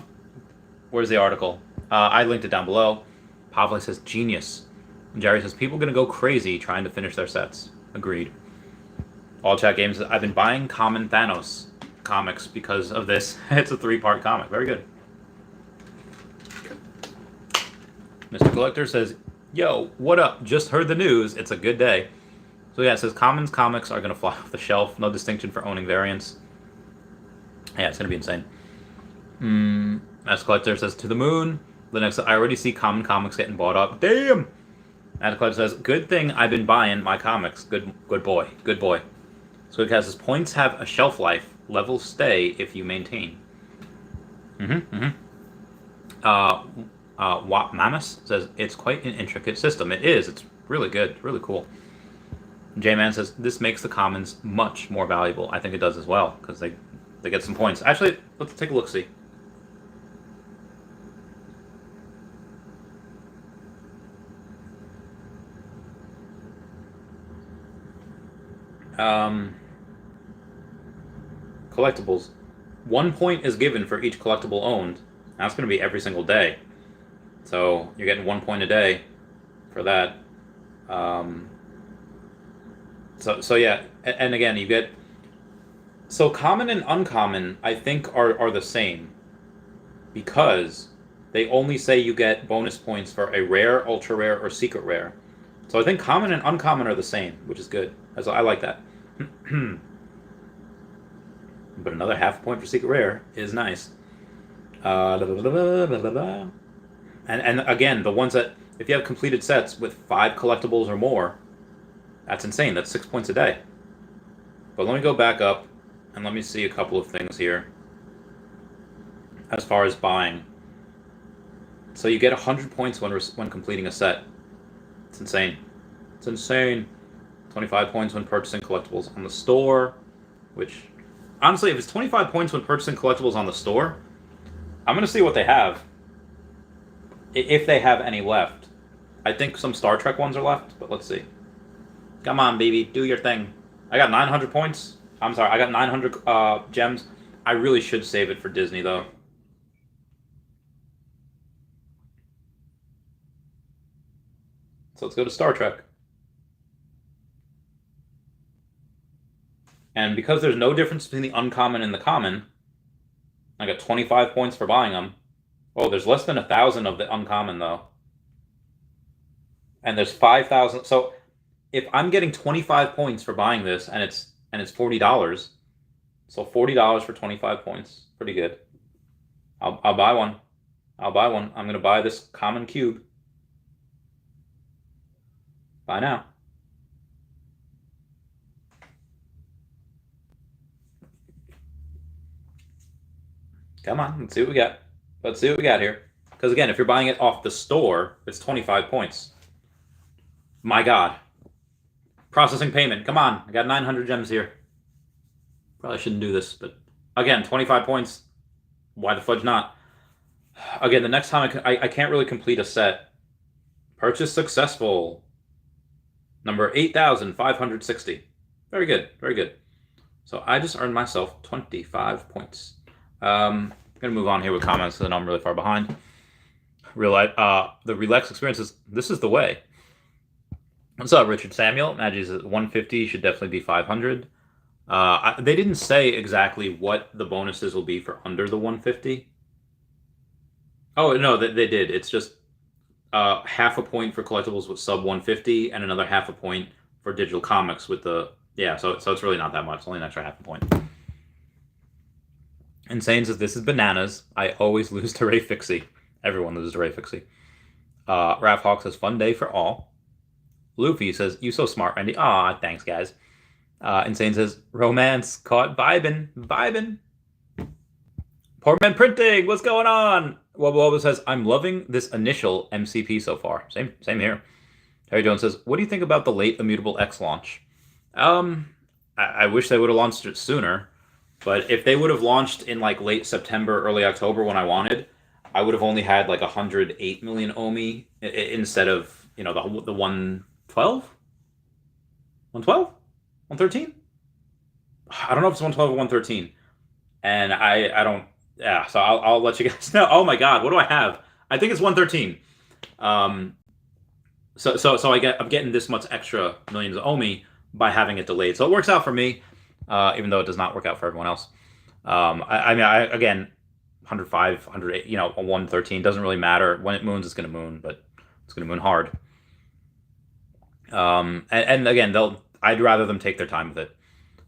Where's the article? I linked it down below. Pavlo says, genius. And Jerry says, people are going to go crazy trying to finish their sets. Agreed. All Chat Games says, I've been buying Common Thanos comics because of this. It's a 3-part comic. Very good. Mr. Collector says, yo, what up? Just heard the news. It's a good day. So yeah, it says Commons comics are going to fly off the shelf. No distinction for owning variants. Yeah, it's going to be insane. Master Collector says, to the moon. The next, I already see common comics getting bought up. Damn! Master Collector says, good thing I've been buying my comics. Good boy. Good boy. Squidcast says, points have a shelf life. Levels stay if you maintain. Wap Mamus says, it's quite an intricate system. It is. It's really good. Really cool. J-Man says, this makes the commons much more valuable. I think it does as well, because they get some points. Actually, let's take a look-see. Collectibles. 1 point is given for each collectible owned. That's going to be every single day. So you're getting 1 point a day for that. So yeah, and again, you get... So common and uncommon, I think, are the same. Because they only say you get bonus points for a rare, ultra rare, or secret rare. So I think common and uncommon are the same, which is good. So I like that. But another half point for secret rare is nice. And again, the ones that, if you have completed sets with 5 collectibles or more, that's insane. That's 6 points a day. But let me go back up and let me see a couple of things here as far as buying. So you get 100 points when completing a set. It's insane. It's insane. 25 points when purchasing collectibles on the store, which, honestly, if it's 25 points when purchasing collectibles on the store, I'm going to see what they have. If they have any left. I think some Star Trek ones are left, but let's see. Come on, baby, do your thing. I got 900 points. I'm sorry, I got 900 gems. I really should save it for Disney, though. So let's go to Star Trek. And because there's no difference between the uncommon and the common, I got 25 points for buying them. Oh, there's less than 1,000 of the uncommon, though. And there's 5,000. So if I'm getting 25 points for buying this, and it's $40, so $40 for 25 points, pretty good. I'll buy one. I'll buy one. I'm gonna buy this common cube. Buy now. Come on, let's see what we got. Let's see what we got here. Because again, if you're buying it off the store, it's 25 points. My God. Processing payment. Come on, I got 900 gems here. Probably shouldn't do this, but again, 25 points. Why the fudge not? Again, the next time I can't really complete a set. Purchase successful. Number 8,560. Very good, very good. So I just earned myself 25 points. I'm going to move on here with comments because I'm really far behind. The Relax experience is, this is the way. What's up, Richard Samuel? Maggie's at 150, should definitely be 500. They didn't say exactly what the bonuses will be for under the 150. Oh, no, they did. It's just half a point for collectibles with sub 150 and another half a point for digital comics with the... Yeah, so it's really not that much. It's only an extra half a point. Insane says, this is bananas. I always lose to Ray Fixie. Everyone loses to Ray Fixie. Raph Hawk says, fun day for all. Luffy says, you so smart, Randy. Aw, thanks, guys. Insane says, romance caught vibin'. Poor Man Printing, what's going on? Wubba says, I'm loving this initial MCP so far. Same here. Harry Jones says, what do you think about the late Immutable X launch? I wish they would have launched it sooner. But if they would have launched in like late September, early October when I wanted, I would have only had like 108 million OMI instead of, the 112? 112? 113? I don't know if it's 112 or 113. And I don't, yeah, so I'll let you guys know. Oh my God, what do I have? I think it's 113. So I'm getting this much extra millions of OMI by having it delayed. So it works out for me. Even though it does not work out for everyone else. Again, 105, 108, a 113 doesn't really matter. When it moons, it's going to moon, but it's going to moon hard. And again, I'd rather them take their time with it.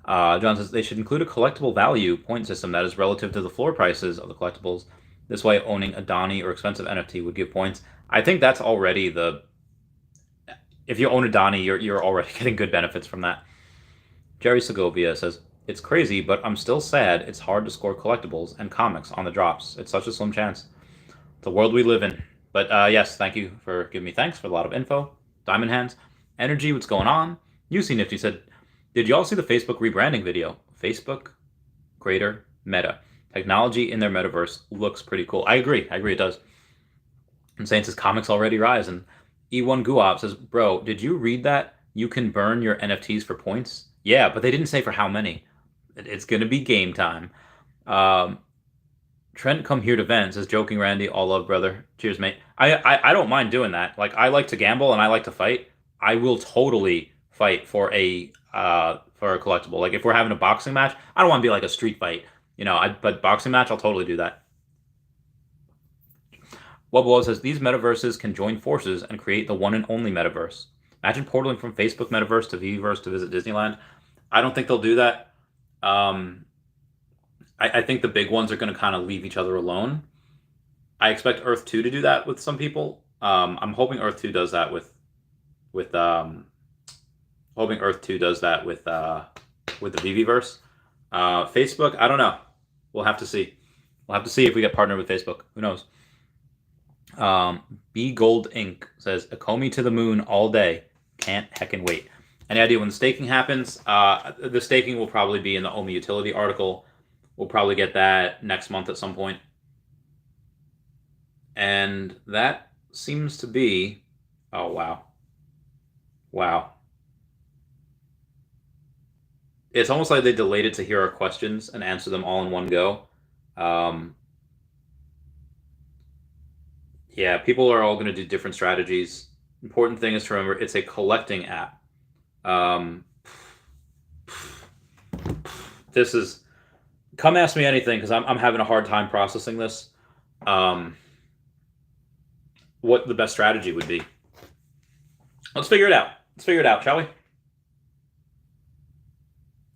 John says they should include a collectible value point system that is relative to the floor prices of the collectibles This way, owning a Donnie or expensive NFT would give points. I think that's already the. If you own a Donnie, you're already getting good benefits from that. Jerry Segovia says, "It's crazy, but I'm still sad. It's hard to score collectibles and comics on the drops. It's such a slim chance. The world we live in." But yes, thank you for giving me thanks for a lot of info. Diamond Hands, Energy, what's going on? UC Nifty said, "Did y'all see the Facebook rebranding video? Facebook, greater Meta. Technology in their metaverse looks pretty cool." I agree it does. And Saint says, "Comics already rise." And E1 Guop says, "Bro, did you read that? You can burn your NFTs for points?" Yeah, but they didn't say for how many. It's going to be game time. Trent, come here to vent, says Joking Randy. All love, brother. Cheers, mate. I don't mind doing that. Like, I like to gamble and I like to fight. I will totally fight for a collectible. Like, if we're having a boxing match, I don't want to be like a street fight, but boxing match, I'll totally do that. Wubbo says these metaverses can join forces and create the one and only metaverse. Imagine portaling from Facebook metaverse to Veveverse to visit Disneyland. I don't think they'll do that. I think the big ones are going to kind of leave each other alone. I expect Earth 2 to do that with some people. I'm hoping Earth 2 does that with the Veveverse. Facebook, I don't know. We'll have to see. We'll have to see if we get partnered with Facebook. Who knows? B Gold Inc. says, "Akomi to the moon all day. Can't heckin' wait." Any idea when the staking happens? The staking will probably be in the OMI utility article. We'll probably get that next month at some point. And that seems to be... Oh, wow. Wow. It's almost like they delayed it to hear our questions and answer them all in one go. Yeah, people are all going to do different strategies. Important thing is to remember, it's a collecting app. This is... Come ask me anything, because I'm having a hard time processing this. What the best strategy would be. Let's figure it out. Let's figure it out, shall we?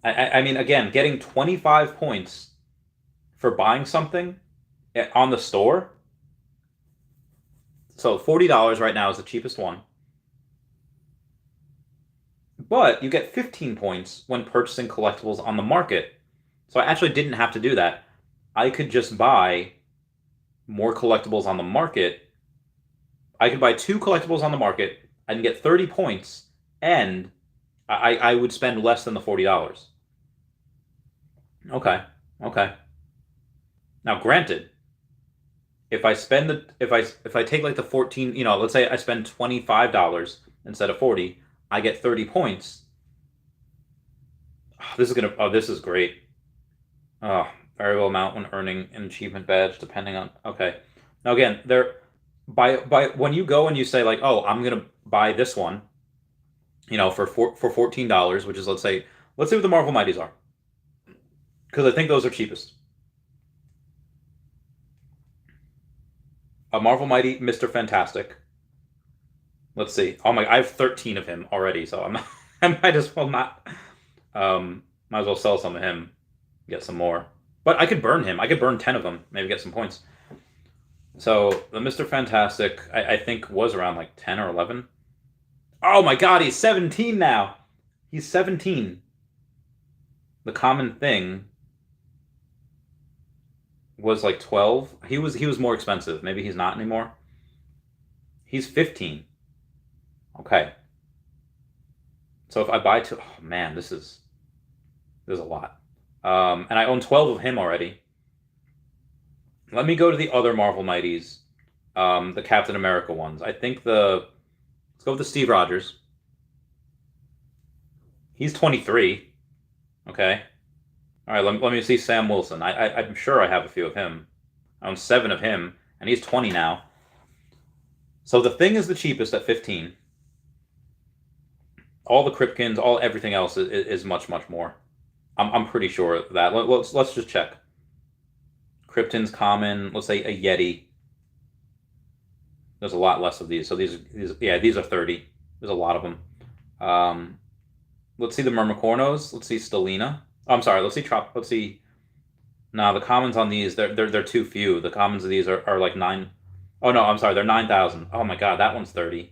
I mean, again, getting 25 points for buying something on the store. So $40 right now is the cheapest one. But you get 15 points when purchasing collectibles on the market. So I actually didn't have to do that. I could just buy more collectibles on the market. I could buy 2 collectibles on the market and get 30 points, and I would spend less than the $40. Okay. Now, granted, if I spend if I take like the 14, let's say I spend $25 instead of 40, I get 30 points. This is great. Variable amount when earning an achievement badge, depending on... Okay. Now again, by when you go and you say like, oh, I'm gonna buy this one, for $14, which is let's say what the Marvel Mighties are, because I think those are cheapest. A Marvel Mighty, Mr. Fantastic. Let's see. Oh my! I have 13 of him already, so I might as well not. Might as well sell some of him. Get some more. But I could burn him. I could burn 10 of them. Maybe get some points. So the Mr. Fantastic, I think, was around like 10 or 11. Oh my god, he's 17 now. He's 17. The common thing was like 12. He was more expensive. Maybe he's not anymore. He's 15. Okay. So if I buy 2... Oh man, there's a lot. And I own 12 of him already. Let me go to the other Marvel Mighties. The Captain America ones. I think let's go with the Steve Rogers. He's 23. Okay. All right, let me see Sam Wilson. I'm sure I have a few of him. I own 7 of him, and he's 20 now. So the Thing is the cheapest at 15. All the Kripkins, everything else is much, much more. I'm pretty sure of that. Let's just check. Krypton's common. Let's say a Yeti. There's a lot less of these. So these are 30. There's a lot of them. Let's see the Mermicornos. Let's see Stelina. Oh, I'm sorry. Let's see No, the commons on these, they're too few. The commons of these are like 9. Oh no, I'm sorry, they're 9,000. Oh my god, that one's 30.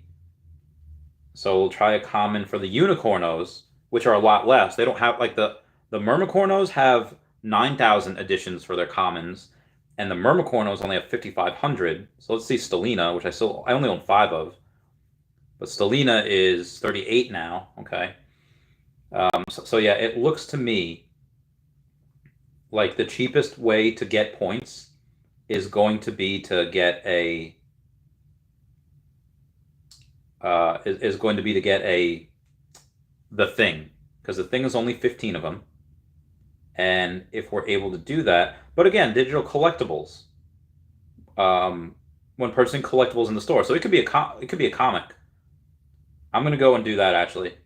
So we'll try a common for the unicornos, which are a lot less. They don't have like the mermicornos have 9,000 additions for their commons, and the mermicornos only have 5,500. So let's see Stellina, which I only own 5 of. But Stellina is 38 now. Okay. So yeah, it looks to me like the cheapest way to get points is going to be to get a is going to be to get the thing, because the thing is only 15 of them, and if we're able to do that, but again, digital collectibles, when purchasing collectibles in the store, so it could be a comic. I'm gonna go and do that actually.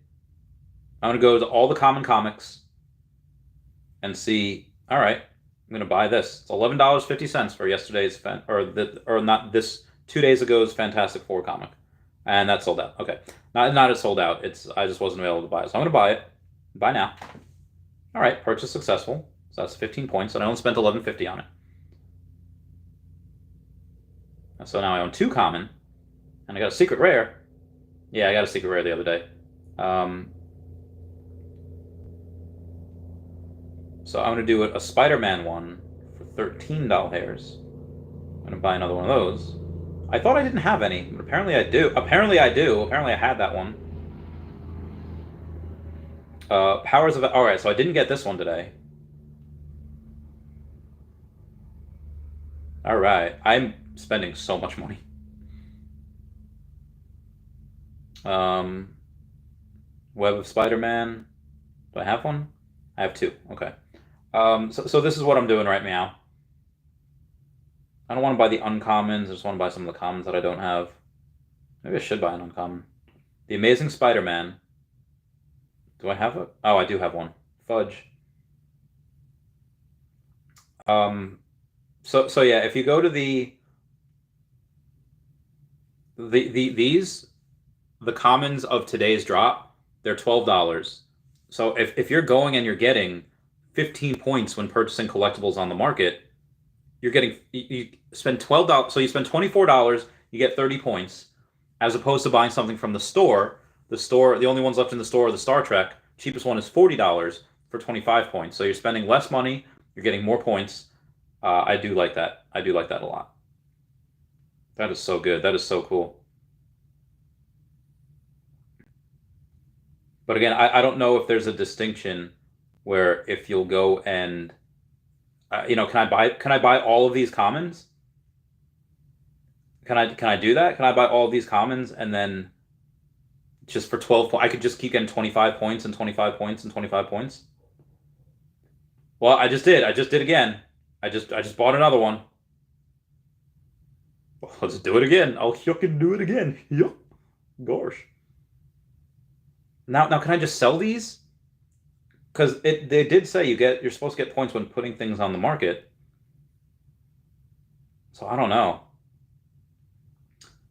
I'm gonna go to all the common comics and see. All right, I'm gonna buy this. It's $11.50 for yesterday's or not this 2 days ago's Fantastic Four comic, and that sold out. Okay, not it sold out. I just wasn't able to buy it, so I'm gonna buy it. Buy now. All right, purchase successful. So that's 15 points, and I only spent $11.50 on it. So now I own 2 common, and I got a secret rare. Yeah, I got a secret rare the other day. So I'm going to do a Spider-Man one for $13. I'm going to buy another one of those. I thought I didn't have any, but apparently I do. Apparently I do. Apparently I had that one. Powers of... Alright, so I didn't get this one today. Alright, I'm spending so much money. Web of Spider-Man. Do I have one? I have 2. Okay. So this is what I'm doing right now. I don't want to buy the uncommons. I just want to buy some of the commons that I don't have. Maybe I should buy an uncommon. The Amazing Spider-Man. Do I have it? Oh, I do have one. Fudge. So yeah, if you go to the commons of today's drop, they're $12. So if you're going and you're getting 15 points when purchasing collectibles on the market, you spend $12. So you spend $24, you get 30 points, as opposed to buying something from the store. The only ones left in the store are the Star Trek. Cheapest one is $40 for 25 points. So you're spending less money, you're getting more points. I do like that. I do like that a lot. That is so good. That is so cool. But again, I don't know if there's a distinction where if you'll go and can I buy all of these commons? Can I do that? Can I buy all of these commons and then just for 12 points I could just keep getting 25 points and 25 points and 25 points? Well, I just did. I just did again. I just bought another one. Well, let's do it again. I'll fucking do it again. Yeah. Gosh. Now can I just sell these? Because they did say you're supposed to get points when putting things on the market. So I don't know.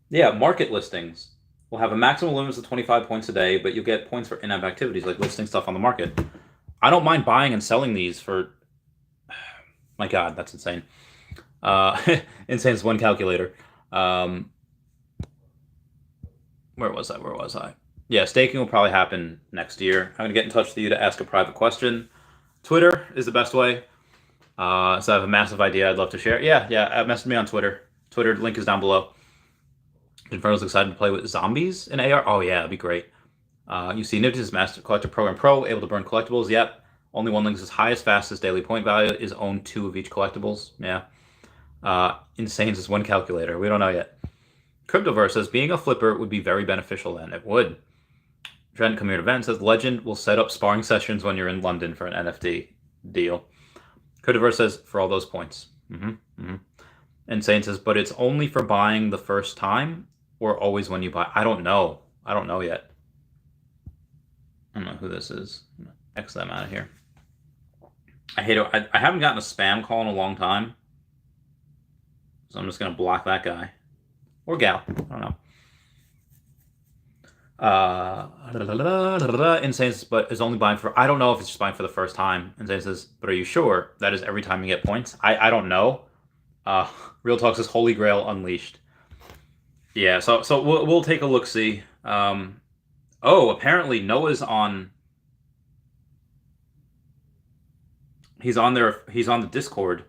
Yeah, market listings will have a maximum limit of 25 points a day, but you'll get points for in-app activities like listing stuff on the market. I don't mind buying and selling these for... My God, that's insane. Insane is one calculator. Where was I? Yeah, staking will probably happen next year. I'm going to get in touch with you to ask a private question. Twitter is the best way. So I have a massive idea I'd love to share. Yeah, message me on Twitter. Twitter link is down below. Inferno's excited to play with zombies in AR. Oh yeah, that'd be great. You see Nifty's Master Collector Program Pro, able to burn collectibles. Yep. Only one links is highest, fastest daily point value is own 2 of each collectibles. Yeah. Insane is one calculator. We don't know yet. Cryptoverse says, being a flipper would be very beneficial then. It would. Trent Come Here to Event says, Legend will set up sparring sessions when you're in London for an NFT deal. Cryptoverse says, for all those points. Insane says, but it's only for buying the first time or always when you buy? I don't know. I don't know yet. I don't know who this is. I'm going to X them out of here. I hate it. I haven't gotten a spam call in a long time. So I'm just going to block that guy. Or gal. I don't know. Insane says, but is only buying for. I don't know if it's just buying for the first time. Insane says, but are you sure that is every time you get points? I don't know. Real Talk says Holy Grail Unleashed. Yeah, so we'll take a look. See. Oh, apparently Noah's on. He's on there. He's on the Discord.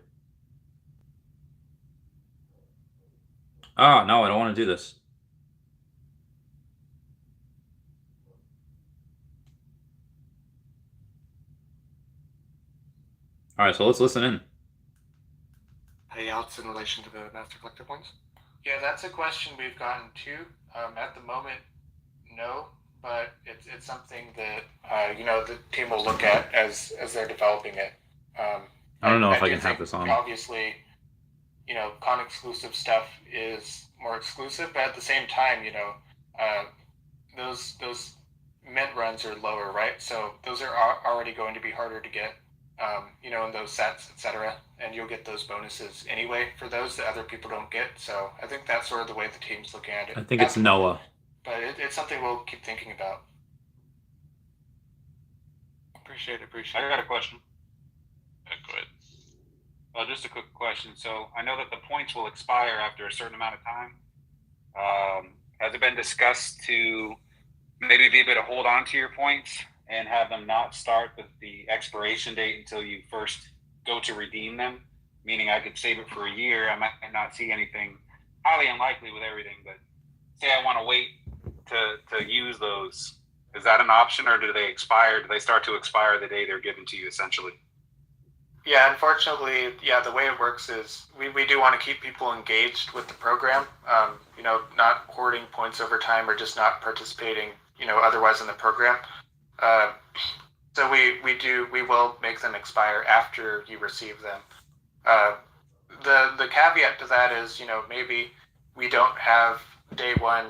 Ah, no, I don't want to do this. All right, so let's listen in. Payouts in relation to the Master Collector points? Yeah, that's a question we've gotten to. At the moment, no, but it's something that the team will look at as they're developing it. I don't know if I can have this on. Obviously, con exclusive stuff is more exclusive, but at the same time, those mint runs are lower, right? So those are already going to be harder to get. In those sets, etc., and you'll get those bonuses anyway for those that other people don't get. So I think that's sort of the way the team's looking at it. I think it's Noah. But it's something we'll keep thinking about. Appreciate it. I got a question. Go ahead. Just a quick question. So I know that the points will expire after a certain amount of time. Has it been discussed to maybe be able to hold on to your points and have them not start with the expiration date until you first go to redeem them? Meaning I could save it for a year. I might not see anything, highly unlikely with everything, but say I want to wait to use those. Is that an option, or do they expire? Do they start to expire the day they're given to you, essentially? Yeah, unfortunately, the way it works is we do want to keep people engaged with the program, not hoarding points over time or just not participating, otherwise in the program. So we will make them expire after you receive them. The caveat to that is, maybe we don't have day one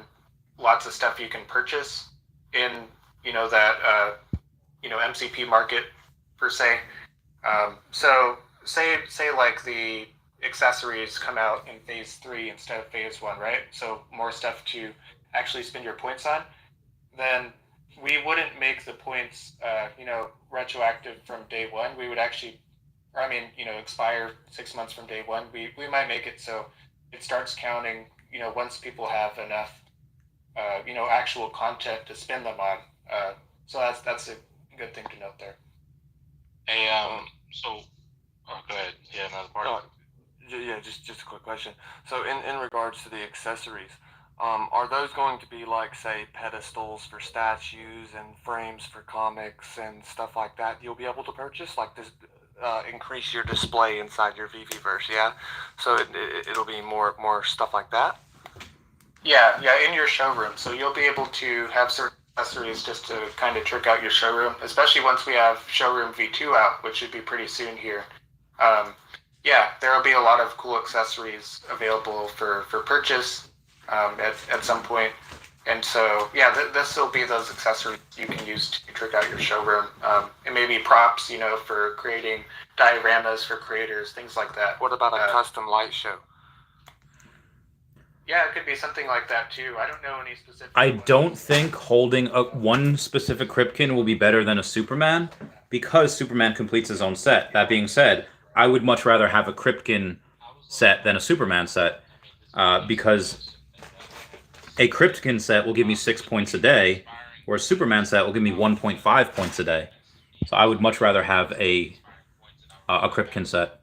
lots of stuff you can purchase in, that, MCP market per se. So say like the accessories come out in phase 3 instead of phase 1, right? So more stuff to actually spend your points on, then we wouldn't make the points, retroactive from day one. We would actually, expire 6 months from day one. We might make it so it starts counting, once people have enough, actual content to spend them on. So that's a good thing to note there. Hey, go ahead. Yeah, another part. Just a quick question. So in regards to the accessories, are those going to be like, say, pedestals for statues and frames for comics and stuff like that you'll be able to purchase? Like this, increase your display inside your VVverse, yeah? So it'll be more stuff like that? Yeah, in your showroom. So you'll be able to have certain accessories just to kind of trick out your showroom, especially once we have Showroom V2 out, which should be pretty soon here. There will be a lot of cool accessories available for purchase at some point. And so, this will be those accessories you can use to trick out your showroom. And maybe props, for creating dioramas for creators, things like that. What about a custom light show? Yeah, it could be something like that too. I don't know any specific. I don't think holding one specific Kripken will be better than a Superman, because Superman completes his own set. That being said, I would much rather have a Kripken set than a Superman set, because a Kripken set will give me 6 points a day, whereas a Superman set will give me 1.5 points a day. So I would much rather have a Kripken set.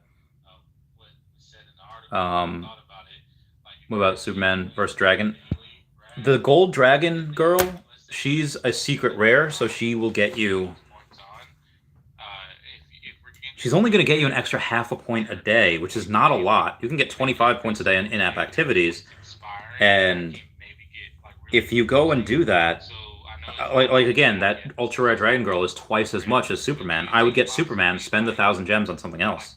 What about Superman versus Dragon? The Gold Dragon girl, she's a secret rare, so she will get you... She's only going to get you an extra half a point a day, which is not a lot. You can get 25 points a day in in-app activities, and if you go and do that, like again, that Ultra Rare Dragon Girl is twice as much as Superman. I would get Superman, spend 1,000 gems on something else.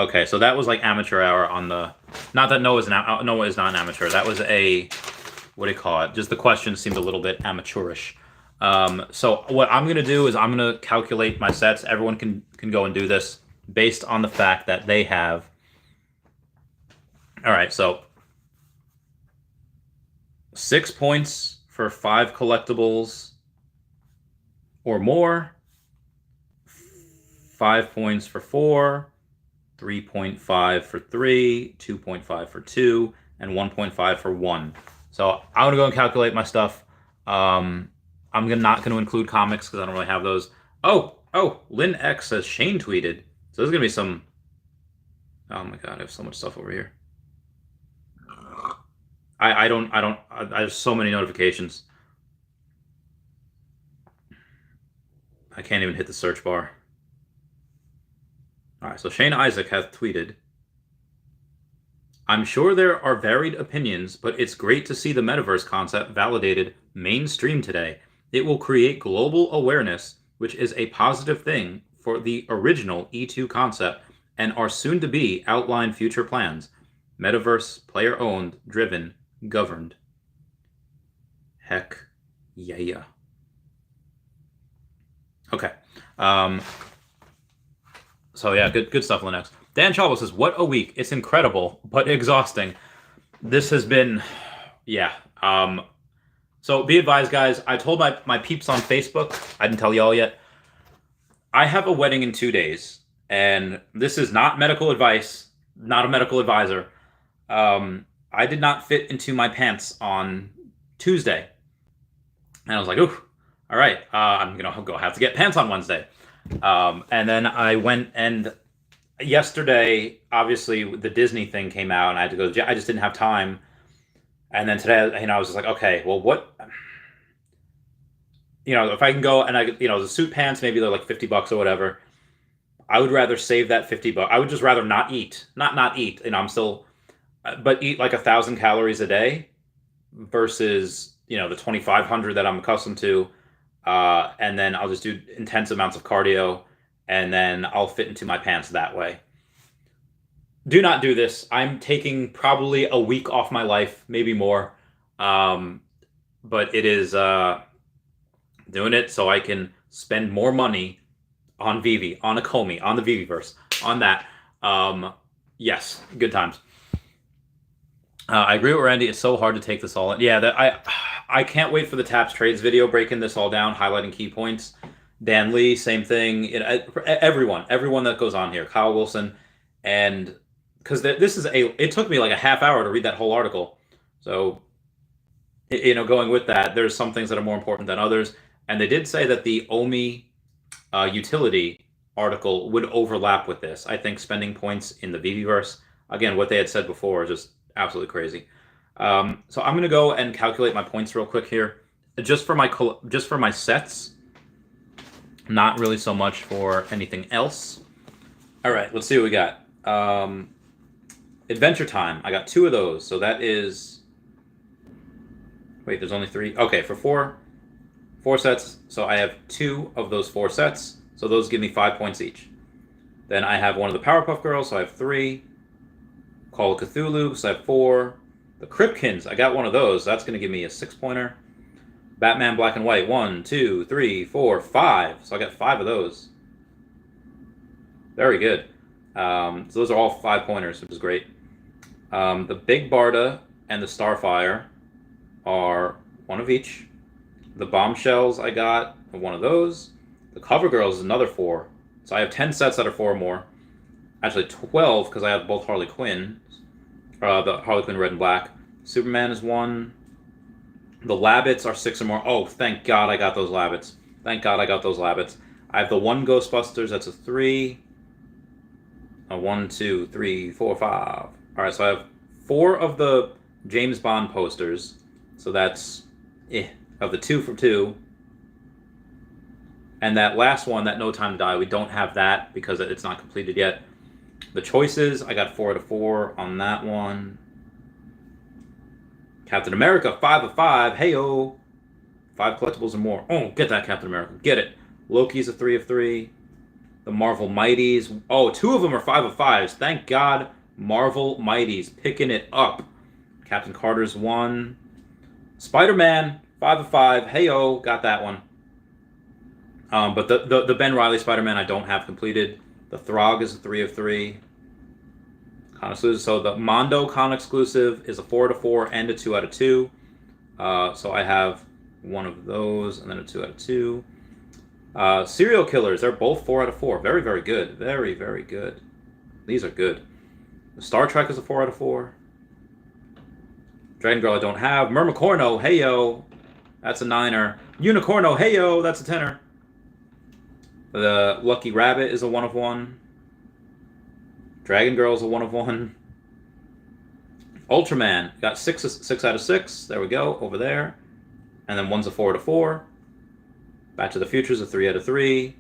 Okay, so that was like amateur hour on the... Not that Noah is not an amateur. That was a... What do you call it? Just the question seemed a little bit amateurish. So what I'm going to do is I'm going to calculate my sets. Everyone can go and do this. based on the fact that they have. All right, so 6 points for 5 collectibles or more, 5 points for 4, 3.5 for 3, 2.5 for 2, and 1.5 for 1. So I'm going to go and calculate my stuff. I'm not going to include comics because I don't really have those. Oh, Lynn X says Shane tweeted. So there's going to be some... Oh my god, I have so much stuff over here. I have so many notifications. I can't even hit the search bar. Alright, so Shane Isaac has tweeted, I'm sure there are varied opinions, but it's great to see the metaverse concept validated mainstream today. It will create global awareness, which is a positive thing for the original E2 concept and our soon-to-be outlined future plans. Metaverse, player-owned, driven, governed. Heck yeah. Okay. So yeah, good stuff, Linux. Dan Chavo says, what a week. It's incredible, but exhausting. This has been, yeah. So be advised, guys. I told my peeps on Facebook, I didn't tell y'all yet, I have a wedding in 2 days, and this is not medical advice, not a medical advisor. I did not fit into my pants on Tuesday. And I was like, ooh, all right, I'm going to have to get pants on Wednesday. And then I went, and yesterday, obviously, the Disney thing came out, and I had to go. I just didn't have time. And then today, I was just like, okay, well, what? If I can go and the suit pants, maybe they're like $50 or whatever. I would rather save that $50. I would just rather not eat, not eat. I'm still, but eat like 1,000 calories a day versus the 2,500 that I'm accustomed to. And then I'll just do intense amounts of cardio, and then I'll fit into my pants that way. Do not do this. I'm taking probably a week off my life, maybe more. But it is doing it so I can spend more money on Veve, on Akomi, on the Veveverse, on that. Yes, good times. I agree with Randy. It's so hard to take this all in. Yeah, I can't wait for the Taps Trades video breaking this all down, highlighting key points. Dan Lee, same thing. Everyone that goes on here. Kyle Wilson. And because it took me like a half hour to read that whole article. So, going with that, there's some things that are more important than others. And they did say that the OMI utility article would overlap with this. I think spending points in the Veveverse, again, what they had said before is just absolutely crazy. So I'm going to go and calculate my points real quick here. Just for my sets. Not really so much for anything else. All right, let's see what we got. Adventure Time. I got 2 of those. So that is... Wait, there's only 3. Okay, for 4 sets. So I have 2 of those 4 sets. So those give me 5 points each. Then I have one of the Powerpuff Girls, so I have 3. Call of Cthulhu, so I have 4. The Kripkins, I got one of those. That's going to give me a 6-pointer. Batman Black and White, 1, 2, 3, 4, 5. So I got 5 of those. Very good. So those are all 5-pointers, which is great. The Big Barda and the Starfire are 1 of each. The Bombshells I got 1 of those. The Cover Girls is another 4. So I have 10 sets that are 4 or more. Actually 12 because I have both Harley Quinn. The Harley Quinn Red and Black. Superman is 1. The Labbits are 6 or more. Oh, thank God I got those Labbits. Thank God I got those Labbits. I have the 1 Ghostbusters. That's a 3. A 1, 2, 3, 4, 5. All right, so I have 4 of the James Bond posters. So that's of the 2 for 2. And that last one, that No Time to Die, we don't have that because it's not completed yet. The choices, I got 4 out of 4 on that one. Captain America, 5 of 5. Hey-o. 5 collectibles or more. Oh, get that, Captain America. Get it. Loki's a 3 of 3. The Marvel Mighties. Oh, 2 of them are 5 of 5s. Thank God. Marvel Mighties. Picking it up. Captain Carter's 1. Spider-Man, 5 of 5. Hey-o. Got that one. But the Ben Reilly Spider-Man I don't have completed. The Throg is a 3 of 3. Con exclusive. So the Mondo Con exclusive is a 4 out of 4 and a 2 out of 2. So I have one of those and then a 2 out of 2. Serial Killers, they're both 4 out of 4. Very, very good. Very, very good. These are good. The Star Trek is a 4 out of 4. Dragon Girl I don't have. Mermicorno, hey yo, that's a 9er. Unicorno, hey yo, that's a 10er. The Lucky Rabbit is a 1 of 1. Dragon Girl is a 1 of 1. Ultraman got 6 out of 6. There we go, over there. And then one's a 4 out of 4. Back to the Future is a 3 out of 3.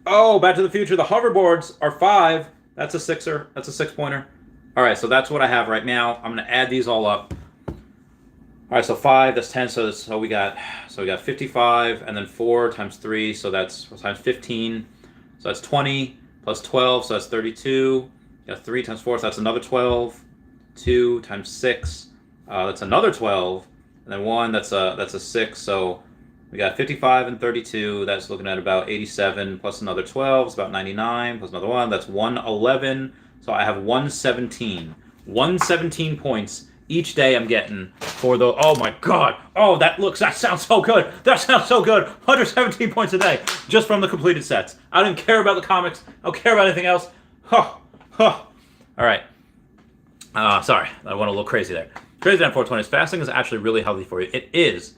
Oh, Back to the Future, the hoverboards are 5. That's a 6er. That's a 6-pointer. All right, so that's what I have right now. I'm gonna add these all up. All right, so 5, that's 10. So we got 55, and then 4 times 3, so that's times 15. So that's 20 plus 12, so that's 32. You got 3 times 4, so that's another 12. 2 times 6, that's another 12. And then 1, that's a 6. So we got 55 and 32. That's looking at about 87 plus another 12. It's about 99 plus another 1. That's 111. So I have 117. 117 points each day I'm getting for the, oh my god, oh that sounds so good, that sounds so good, 117 points a day just from the completed sets. I don't care about the comics, I don't care about anything else. Alright, sorry, I went a little crazy there. Crazy Down 420, fasting is actually really healthy for you. It is.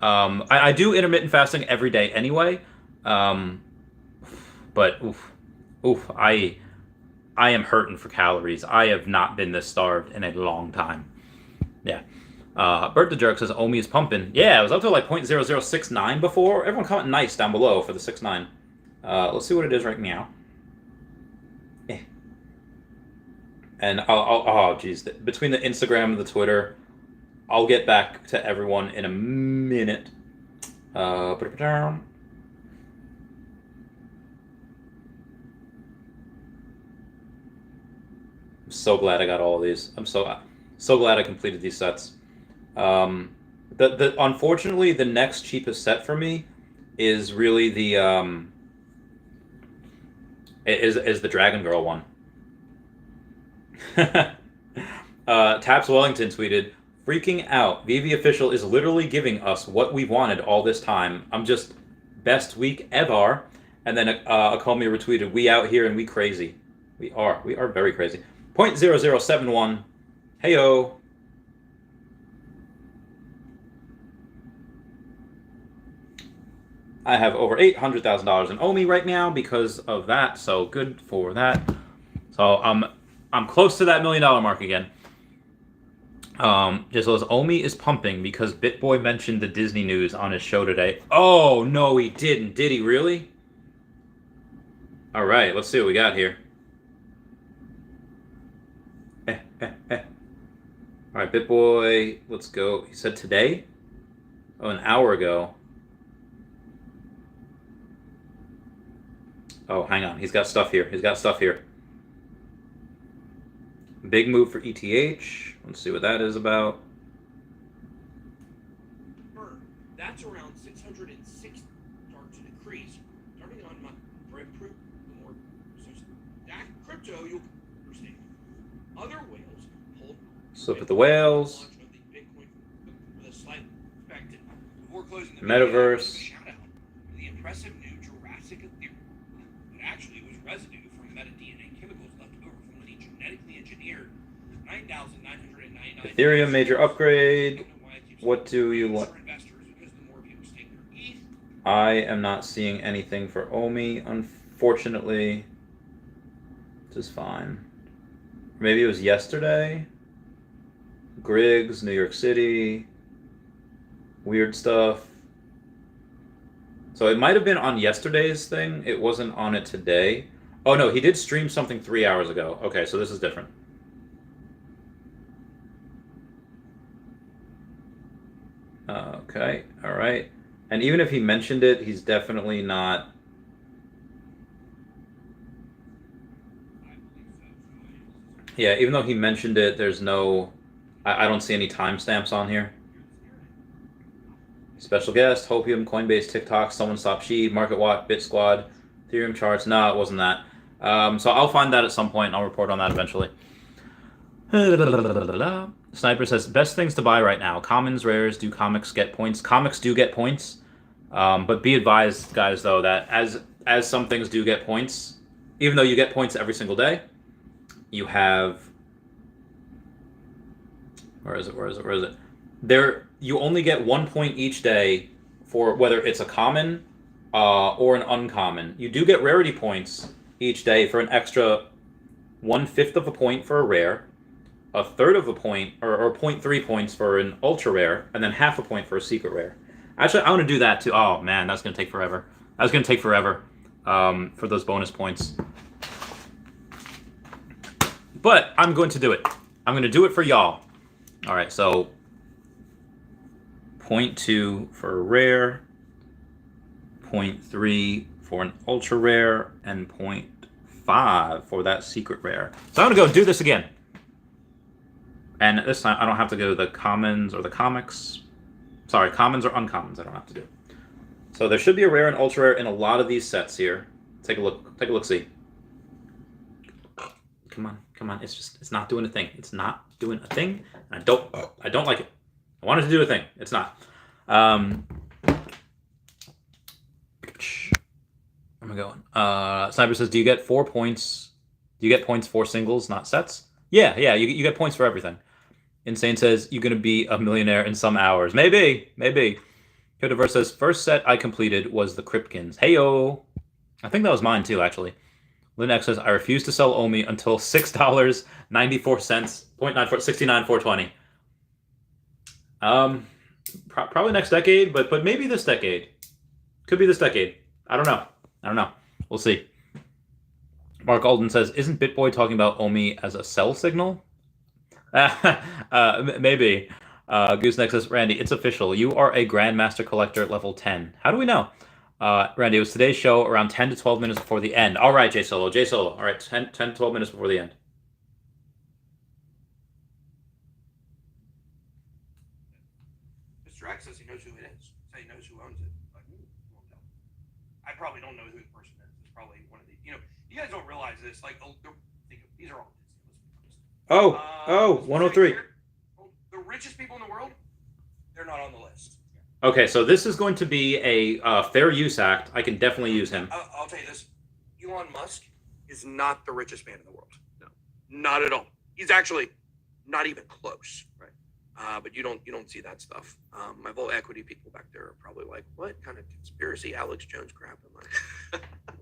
I do intermittent fasting every day anyway, but I am hurting for calories. I have not been this starved in a long time. Yeah. Bert the Jerk says Omi is pumping. Yeah, it was up to like 0.0069 before. Everyone comment nice down below for the 6.9. Let's see what it is right now. And oh geez, between the Instagram and the Twitter, I'll get back to everyone in a minute. Put it down. I'm so glad I got all of these. I'm so glad I completed these sets. Unfortunately, the next cheapest set for me is really the is the Dragon Girl one. Taps Wellington tweeted, "Freaking out. Veve Official is literally giving us what we wanted all this time. I'm just best week ever." And then Akomi retweeted, "We out here and we crazy." We are very crazy. 0.0071. Heyo. I have over $800,000 in Omi right now because of that, so good for that. So I'm close to that $1 million mark again. Just as Omi is pumping because BitBoy mentioned the Disney news on his show today. Oh no, he didn't. Did he really? All right, let's see what we got here. All right, BitBoy, let's go. He said today? Oh, an hour ago. Oh, hang on. He's got stuff here. Big move for ETH. Let's see what that is about. That's around 606 start to decrease. Starting on my proof, the more so that crypto you'll understand. Other whales hold. Let's look at the whales. Metaverse. The impressive new Jurassic Ethereum. It actually was residue from metadNA chemicals left over from the genetically engineered 9,999. Ethereum major upgrade. What do you want? I am not seeing anything for Omi, unfortunately. Which is fine. Maybe it was yesterday. Griggs, New York City. Weird stuff. So it might have been on yesterday's thing. It wasn't on it today. Oh no, he did stream something 3 hours ago. Okay, so this is different. Okay, all right. And even if he mentioned it, he's definitely not. Yeah, even though he mentioned it, there's no. I don't see any timestamps on here. Special guest, Hopium, Coinbase, TikTok, Someone Stop Sheed, Market Watch, Bit Squad, Ethereum charts. No, it wasn't that. So I'll find that at some point, and I'll report on that eventually. Sniper says, best things to buy right now. Commons, rares, do comics get points? Comics do get points. But be advised, guys, though, that as some things do get points, even though you get points every single day, you have... Where is it? You only get 1 point each day for whether it's a common or an uncommon. You do get rarity points each day for an extra 1/5 of a point for a rare, 1/3 of a point, or 0.3 points for an ultra rare, and then half a point for a secret rare. Actually, I want to do that too. Oh man, that's going to take forever. That's going to take forever for those bonus points. But I'm going to do it. I'm going to do it for y'all. All right, so 0.2 for a rare, 0.3 for an ultra rare, and 0.5 for that secret rare. So I'm going to go do this again. And this time I don't have to go to the commons or the comics. Sorry, commons or uncommons I don't have to do. So there should be a rare and ultra rare in a lot of these sets here. Take a look. Take a look-see. Come on. It's not doing a thing. It's not doing a thing. I don't like it. I wanted to do a thing. It's not. Where am I going? Sniper says, do you get 4 points? Do you get points for singles, not sets? Yeah. You get points for everything. Insane says, you're going to be a millionaire in some hours. Maybe. Codeverse says, first set I completed was the Kripkins. Heyo. I think that was mine too, actually. Lynn X says, I refuse to sell Omi until $6.94, 0.94, 69,420. Probably next decade, but maybe this decade. Could be this decade. I don't know. We'll see. Mark Alden says, isn't BitBoy talking about Omi as a sell signal? Maybe. Gooseneck says, Randy, it's official. You are a Grandmaster Collector at level 10. How do we know? Randy, it was today's show around 10 to 12 minutes before the end. All right, J Solo. All right, 10 to 12 minutes before the end. Mr. X says he knows who it is. Say he knows who owns it. Like, won't tell. I probably don't know who the person is. It's probably one of the. You guys don't realize this. Like, these are all Disney. Let's be honest. 103. The richest people in the world, they're not on the list. Okay, so this is going to be a fair use act. I can definitely use him. I'll tell you this. Elon Musk is not the richest man in the world. No, not at all. He's actually not even close. Right. But you don't see that stuff. My Vault equity people back there are probably like, what kind of conspiracy Alex Jones crap am I?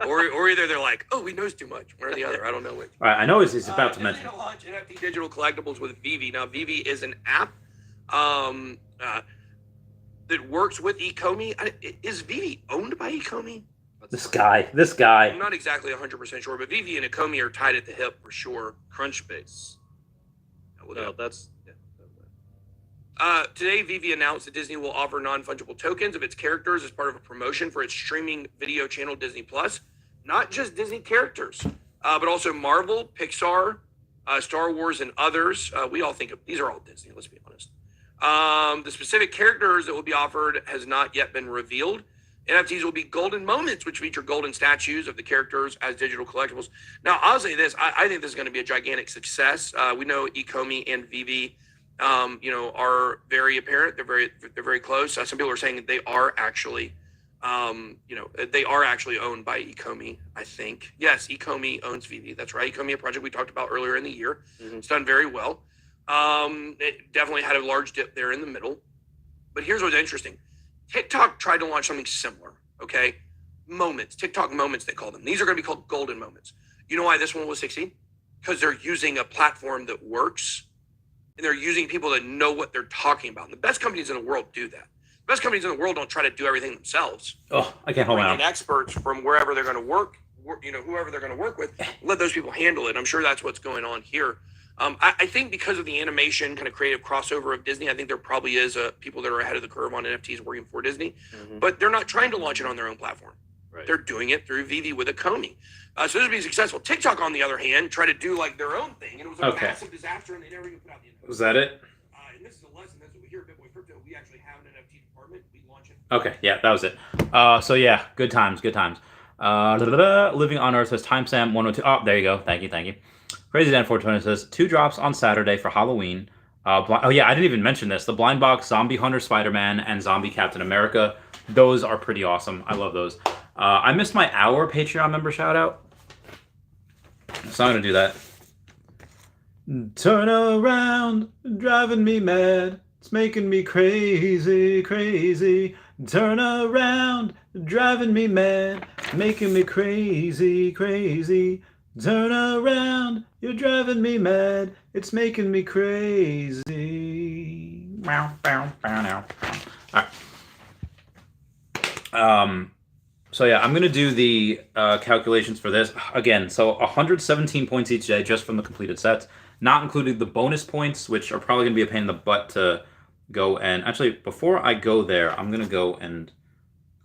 or either they're like, oh, he knows too much. One or the other. I don't know which. All right, I know he's about to mention. Disney launch NFT digital collectibles with Veve. Now, Veve is an app that works with Ecomi. Is Veve owned by Ecomi? This guy. I'm not exactly 100% sure, but Veve and Ecomi are tied at the hip for sure. Crunchbase. No, that's... Today, Veve announced that Disney will offer non-fungible tokens of its characters as part of a promotion for its streaming video channel Disney Plus. Not just Disney characters, but also Marvel, Pixar, Star Wars, and others. We all think of these are all Disney. Let's be honest. The specific characters that will be offered has not yet been revealed. NFTs will be golden moments, which feature golden statues of the characters as digital collectibles. Now, I'll say this: I think this is going to be a gigantic success. We know Ecomi and Veve, are very apparent. They're very close. Some people are saying that they are actually, they are actually owned by Ecomi. I think yes, Ecomi owns Veve. That's right. Ecomi, a project we talked about earlier in the year. Mm-hmm. It's done very well. It definitely had a large dip there in the middle. But here's what's interesting. TikTok tried to launch something similar, okay? TikTok moments, they call them. These are going to be called golden moments. You know why this one will succeed? Because they're using a platform that works, and they're using people that know what they're talking about. And the best companies in the world do that. The best companies in the world don't try to do everything themselves. Oh, I can't hold on. Experts from wherever they're going to work, whoever they're going to work with, let those people handle it. I'm sure that's what's going on here. I think because of the animation kind of creative crossover of Disney, I think there probably is people that are ahead of the curve on NFTs working for Disney, but they're not trying to launch it on their own platform. Right. They're doing it through Veve with Ecomi. So this would be successful. TikTok, on the other hand, tried to do like their own thing, and it was a massive disaster, and they never even put out the info. Was that it? And this is a lesson. That's what we hear at BitBoy Crypto. We actually have an NFT department. We launch it. Okay, yeah, that was it. So yeah, good times. Living on Earth says timestamp 102. Oh, there you go. Thank you. Crazy Dan 420 says 2 drops on Saturday for Halloween. Oh yeah, I didn't even mention this. The blind box, Zombie Hunter Spider-Man, and Zombie Captain America. Those are pretty awesome. I love those. I missed my hour Patreon member shout out, so I'm gonna do that. Turn around, driving me mad. It's making me crazy. Turn around, driving me mad, making me crazy. Turn around, you're driving me mad. It's making me crazy. All right. So yeah, I'm gonna do the calculations for this again. So 117 points each day just from the completed sets, not including the bonus points, which are probably gonna be a pain in the butt to go. And actually, before I go there, I'm gonna go and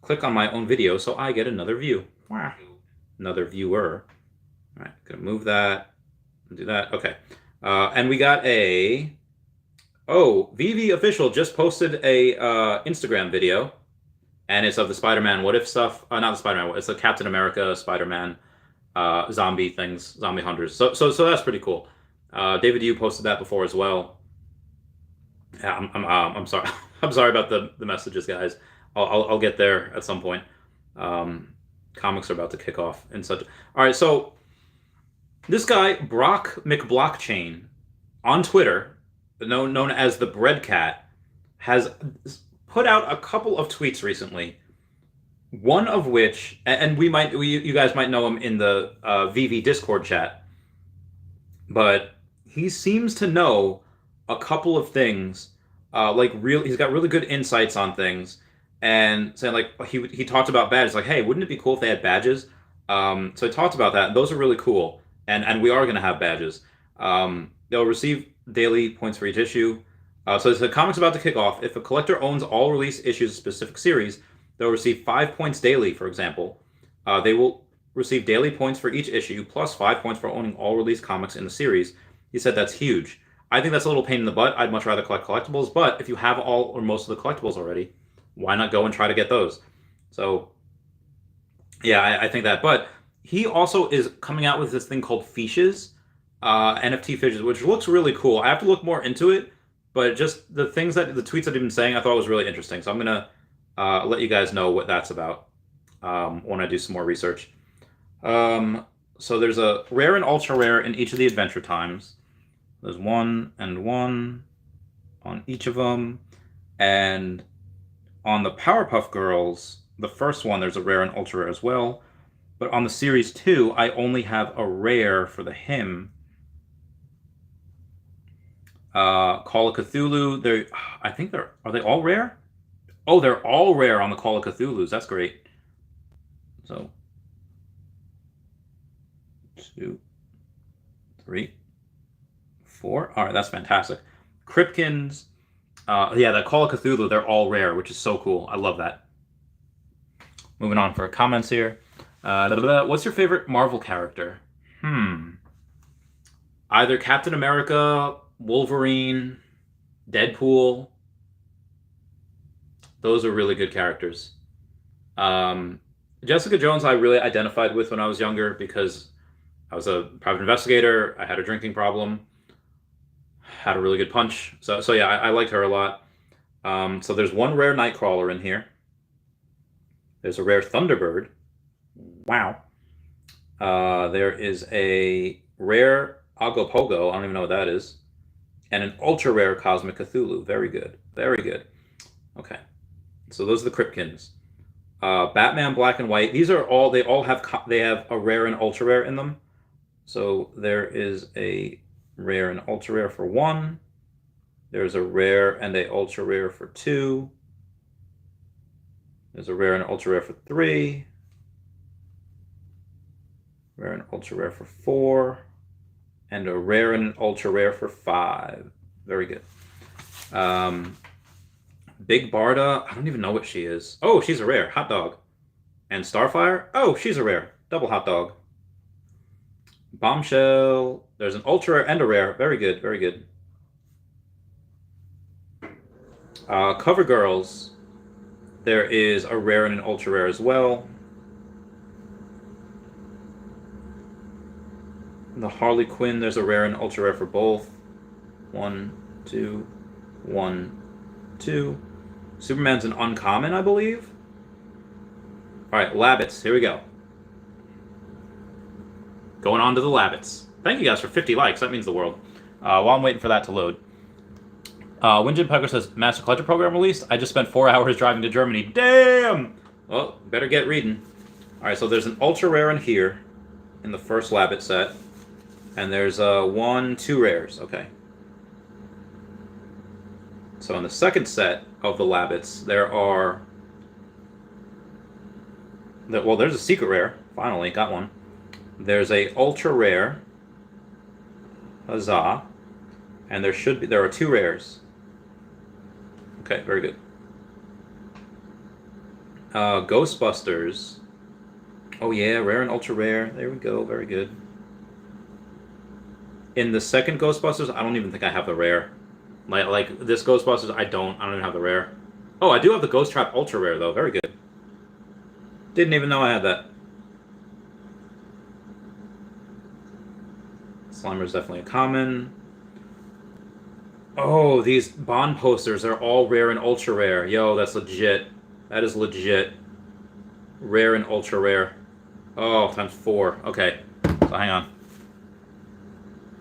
click on my own video so I get another view. Wow. Another viewer. All right, gonna move that, do that. Okay, and we got a. Oh, Veve Official just posted a Instagram video, and it's of the Spider-Man What If stuff. Not the Spider-Man. It's the Captain America, Spider-Man, zombie things, zombie hunters. So that's pretty cool. David, you posted that before as well. Yeah, I'm sorry. I'm sorry about the messages, guys. I'll get there at some point. Comics are about to kick off and such. All right, so this guy Brock McBlockchain on Twitter, known as the Bread Cat, has put out a couple of tweets recently. One of which, and you guys might know him in the Veve Discord chat, but he seems to know a couple of things. He's got really good insights on things, and saying like he talked about badges. Like, hey, wouldn't it be cool if they had badges? So he talked about that. Those are really cool, and we are going to have badges. They'll receive daily points for each issue. So the comic's about to kick off. If a collector owns all release issues of a specific series, they'll receive 5 points daily, for example. They will receive daily points for each issue, plus 5 points for owning all release comics in the series. He said that's huge. I think that's a little pain in the butt. I'd much rather collect collectibles, but if you have all or most of the collectibles already, why not go and try to get those? So, yeah, I think that. But he also is coming out with this thing called Fiches, NFT Fiches, which looks really cool. I have to look more into it, but just the tweets that he'd been saying, I thought was really interesting. So I'm going to let you guys know what that's about when I do some more research. So there's a rare and ultra rare in each of the adventure times. There's 1 and 1 on each of them. And on the Powerpuff Girls, the first one, there's a rare and ultra rare as well. But on the Series 2, I only have a rare for the hymn. Call of Cthulhu, are they all rare? Oh, they're all rare on the Call of Cthulhu's. That's great. So, 2, 3, 4. All right, that's fantastic. Kripkins. Yeah, the Call of Cthulhu, they're all rare, which is so cool. I love that. Moving on for comments here. What's your favorite Marvel character? Either Captain America, Wolverine, Deadpool. Those are really good characters. Jessica Jones I really identified with when I was younger because I was a private investigator. I had a drinking problem. Had a really good punch. So yeah, I liked her a lot. So there's one rare Nightcrawler in here. There's a rare Thunderbird. Wow. There is a rare Agopogo. I don't even know what that is. And an ultra rare Cosmic Cthulhu. Very good. Very good. Okay. So those are the Kripkins. Batman Black and White. These are all, they have a rare and ultra rare in them. So there is a rare and ultra rare for 1. There's a rare and a ultra rare for 2. There's a rare and ultra rare for 3. Rare and ultra rare for 4. And a rare and an ultra rare for 5. Very good. Big Barda, I don't even know what she is. Oh, she's a rare. Hot dog. And Starfire, oh, she's a rare. Double hot dog. Bombshell, there's an ultra rare and a rare. Very good, very good. Cover Girls, there is a rare and an ultra rare as well. The Harley Quinn, there's a rare and ultra rare for both. 1, 2, 1, 2. Superman's an uncommon, I believe. Alright, Labbits, here we go. Going on to the Labbits. Thank you guys for 50 likes, that means the world. While I'm waiting for that to load. Winjin Pecker says, Master Collector Program released? I just spent 4 hours driving to Germany. Damn! Well, better get reading. Alright, so there's an ultra rare in here, in the first Labbit set. And there's 1, 2 rares. Okay. So in the second set of the Labbits, there are... Well, there's a secret rare. Finally, got one. There's a ultra rare. Huzzah. And there are 2 rares. Okay, very good. Ghostbusters. Oh yeah, rare and ultra rare. There we go, very good. In the second Ghostbusters, I don't even think I have the rare. Like this Ghostbusters, I don't even have the rare. Oh, I do have the Ghost Trap ultra rare though. Very good. Didn't even know I had that. Slimer's definitely a common. Oh, these Bond posters are all rare and ultra rare. Yo, that's legit. That is legit. Rare and ultra rare. Oh, times 4. Okay, so hang on.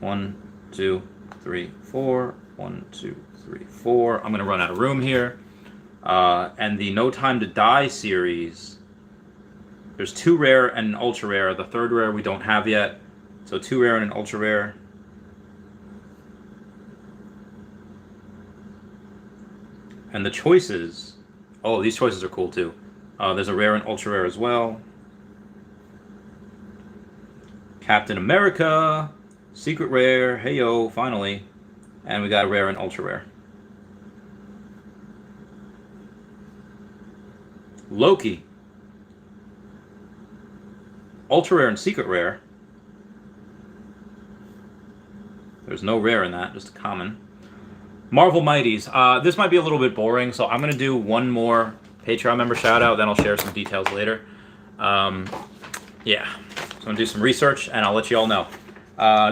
1, 2, 3, 4. 1, 2, 3, 4. I'm gonna run out of room here. And the No Time to Die series. There's 2 rare and an ultra rare. The third rare we don't have yet. So 2 rare and an ultra rare. And the choices. Oh, these choices are cool too. There's a rare and ultra rare as well. Captain America. Secret rare. Hey yo, finally. And we got a rare and ultra rare. Loki. Ultra rare and secret rare. There's no rare in that, just a common. Marvel Mighties. This might be a little bit boring, so I'm going to do one more Patreon member shout out, then I'll share some details later. Yeah. So I'm going to do some research, and I'll let you all know. I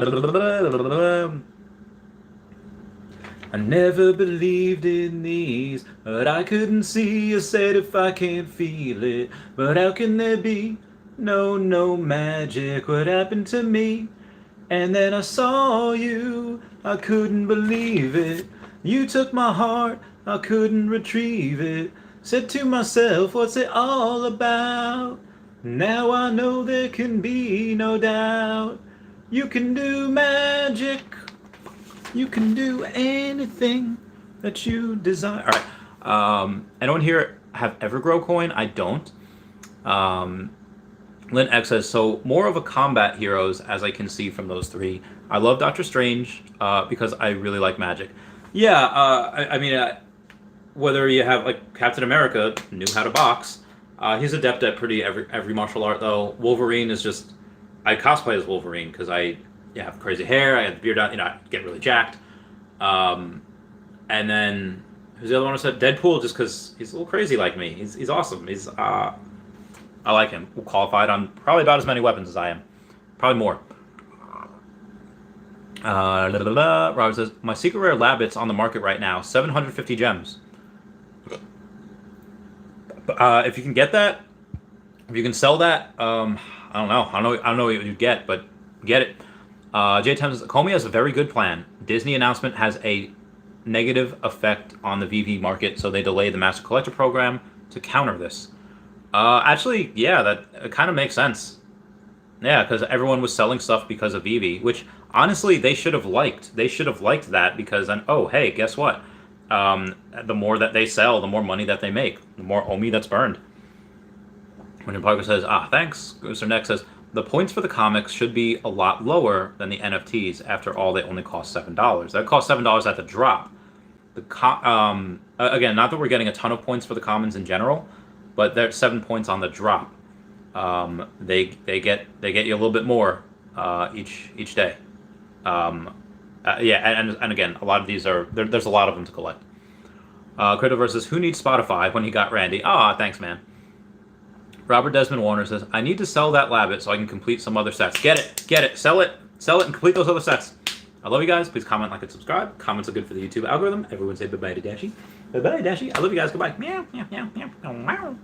never believed in these, but I couldn't see. I said if I can't feel it, but how can there be no magic? What happened to me? And then I saw you, I couldn't believe it. You took my heart, I couldn't retrieve it. Said to myself, what's it all about? Now I know there can be no doubt. You can do magic. You can do anything that you desire. All right. Anyone here have Evergrow coin? I don't. Lynn X says, so more of a combat heroes, as I can see from those 3. I love Doctor Strange because I really like magic. Yeah, I mean, whether you have, like, Captain America knew how to box. He's adept at pretty every martial art, though. Wolverine is just... I cosplay as Wolverine because I have crazy hair, I have the beard out, I get really jacked. And then, who's the other one I said? Deadpool, just because he's a little crazy like me. He's awesome. He's... I like him. Qualified on probably about as many weapons as I am. Probably more. Robert says, my secret rare Labbit's on the market right now. 750 gems. If you can get that, if you can sell that, I don't know. I don't know what you'd get, but get it. J Times says, Comey has a very good plan. Disney announcement has a negative effect on the VV market, so they delay the Master Collector program to counter this. Actually, yeah, that kind of makes sense. Yeah, because everyone was selling stuff because of Veve, which honestly they should have liked. They should have liked that because then, oh, hey, guess what? The more that they sell, the more money that they make, the more Omi that's burned. When Parker says, thanks. Mr. Next says, the points for the comics should be a lot lower than the NFTs. After all, they only cost $7. That cost $7 at the drop. Again, not that we're getting a ton of points for the commons in general, but they're 7 points on the drop. They get you a little bit more each day. Yeah, and again, a lot of these are there's a lot of them to collect. Crypto versus who needs Spotify when he got Randy? Thanks, man. Robert Desmond Warner says, I need to sell that Labbit so I can complete some other sets. Get it, sell it. Sell it and complete those other sets. I love you guys. Please comment, like, and subscribe. Comments are good for the YouTube algorithm. Everyone say bye-bye to Dashi. Bye-bye, Dashi. I love you guys. Goodbye. Meow, meow, meow, meow, meow.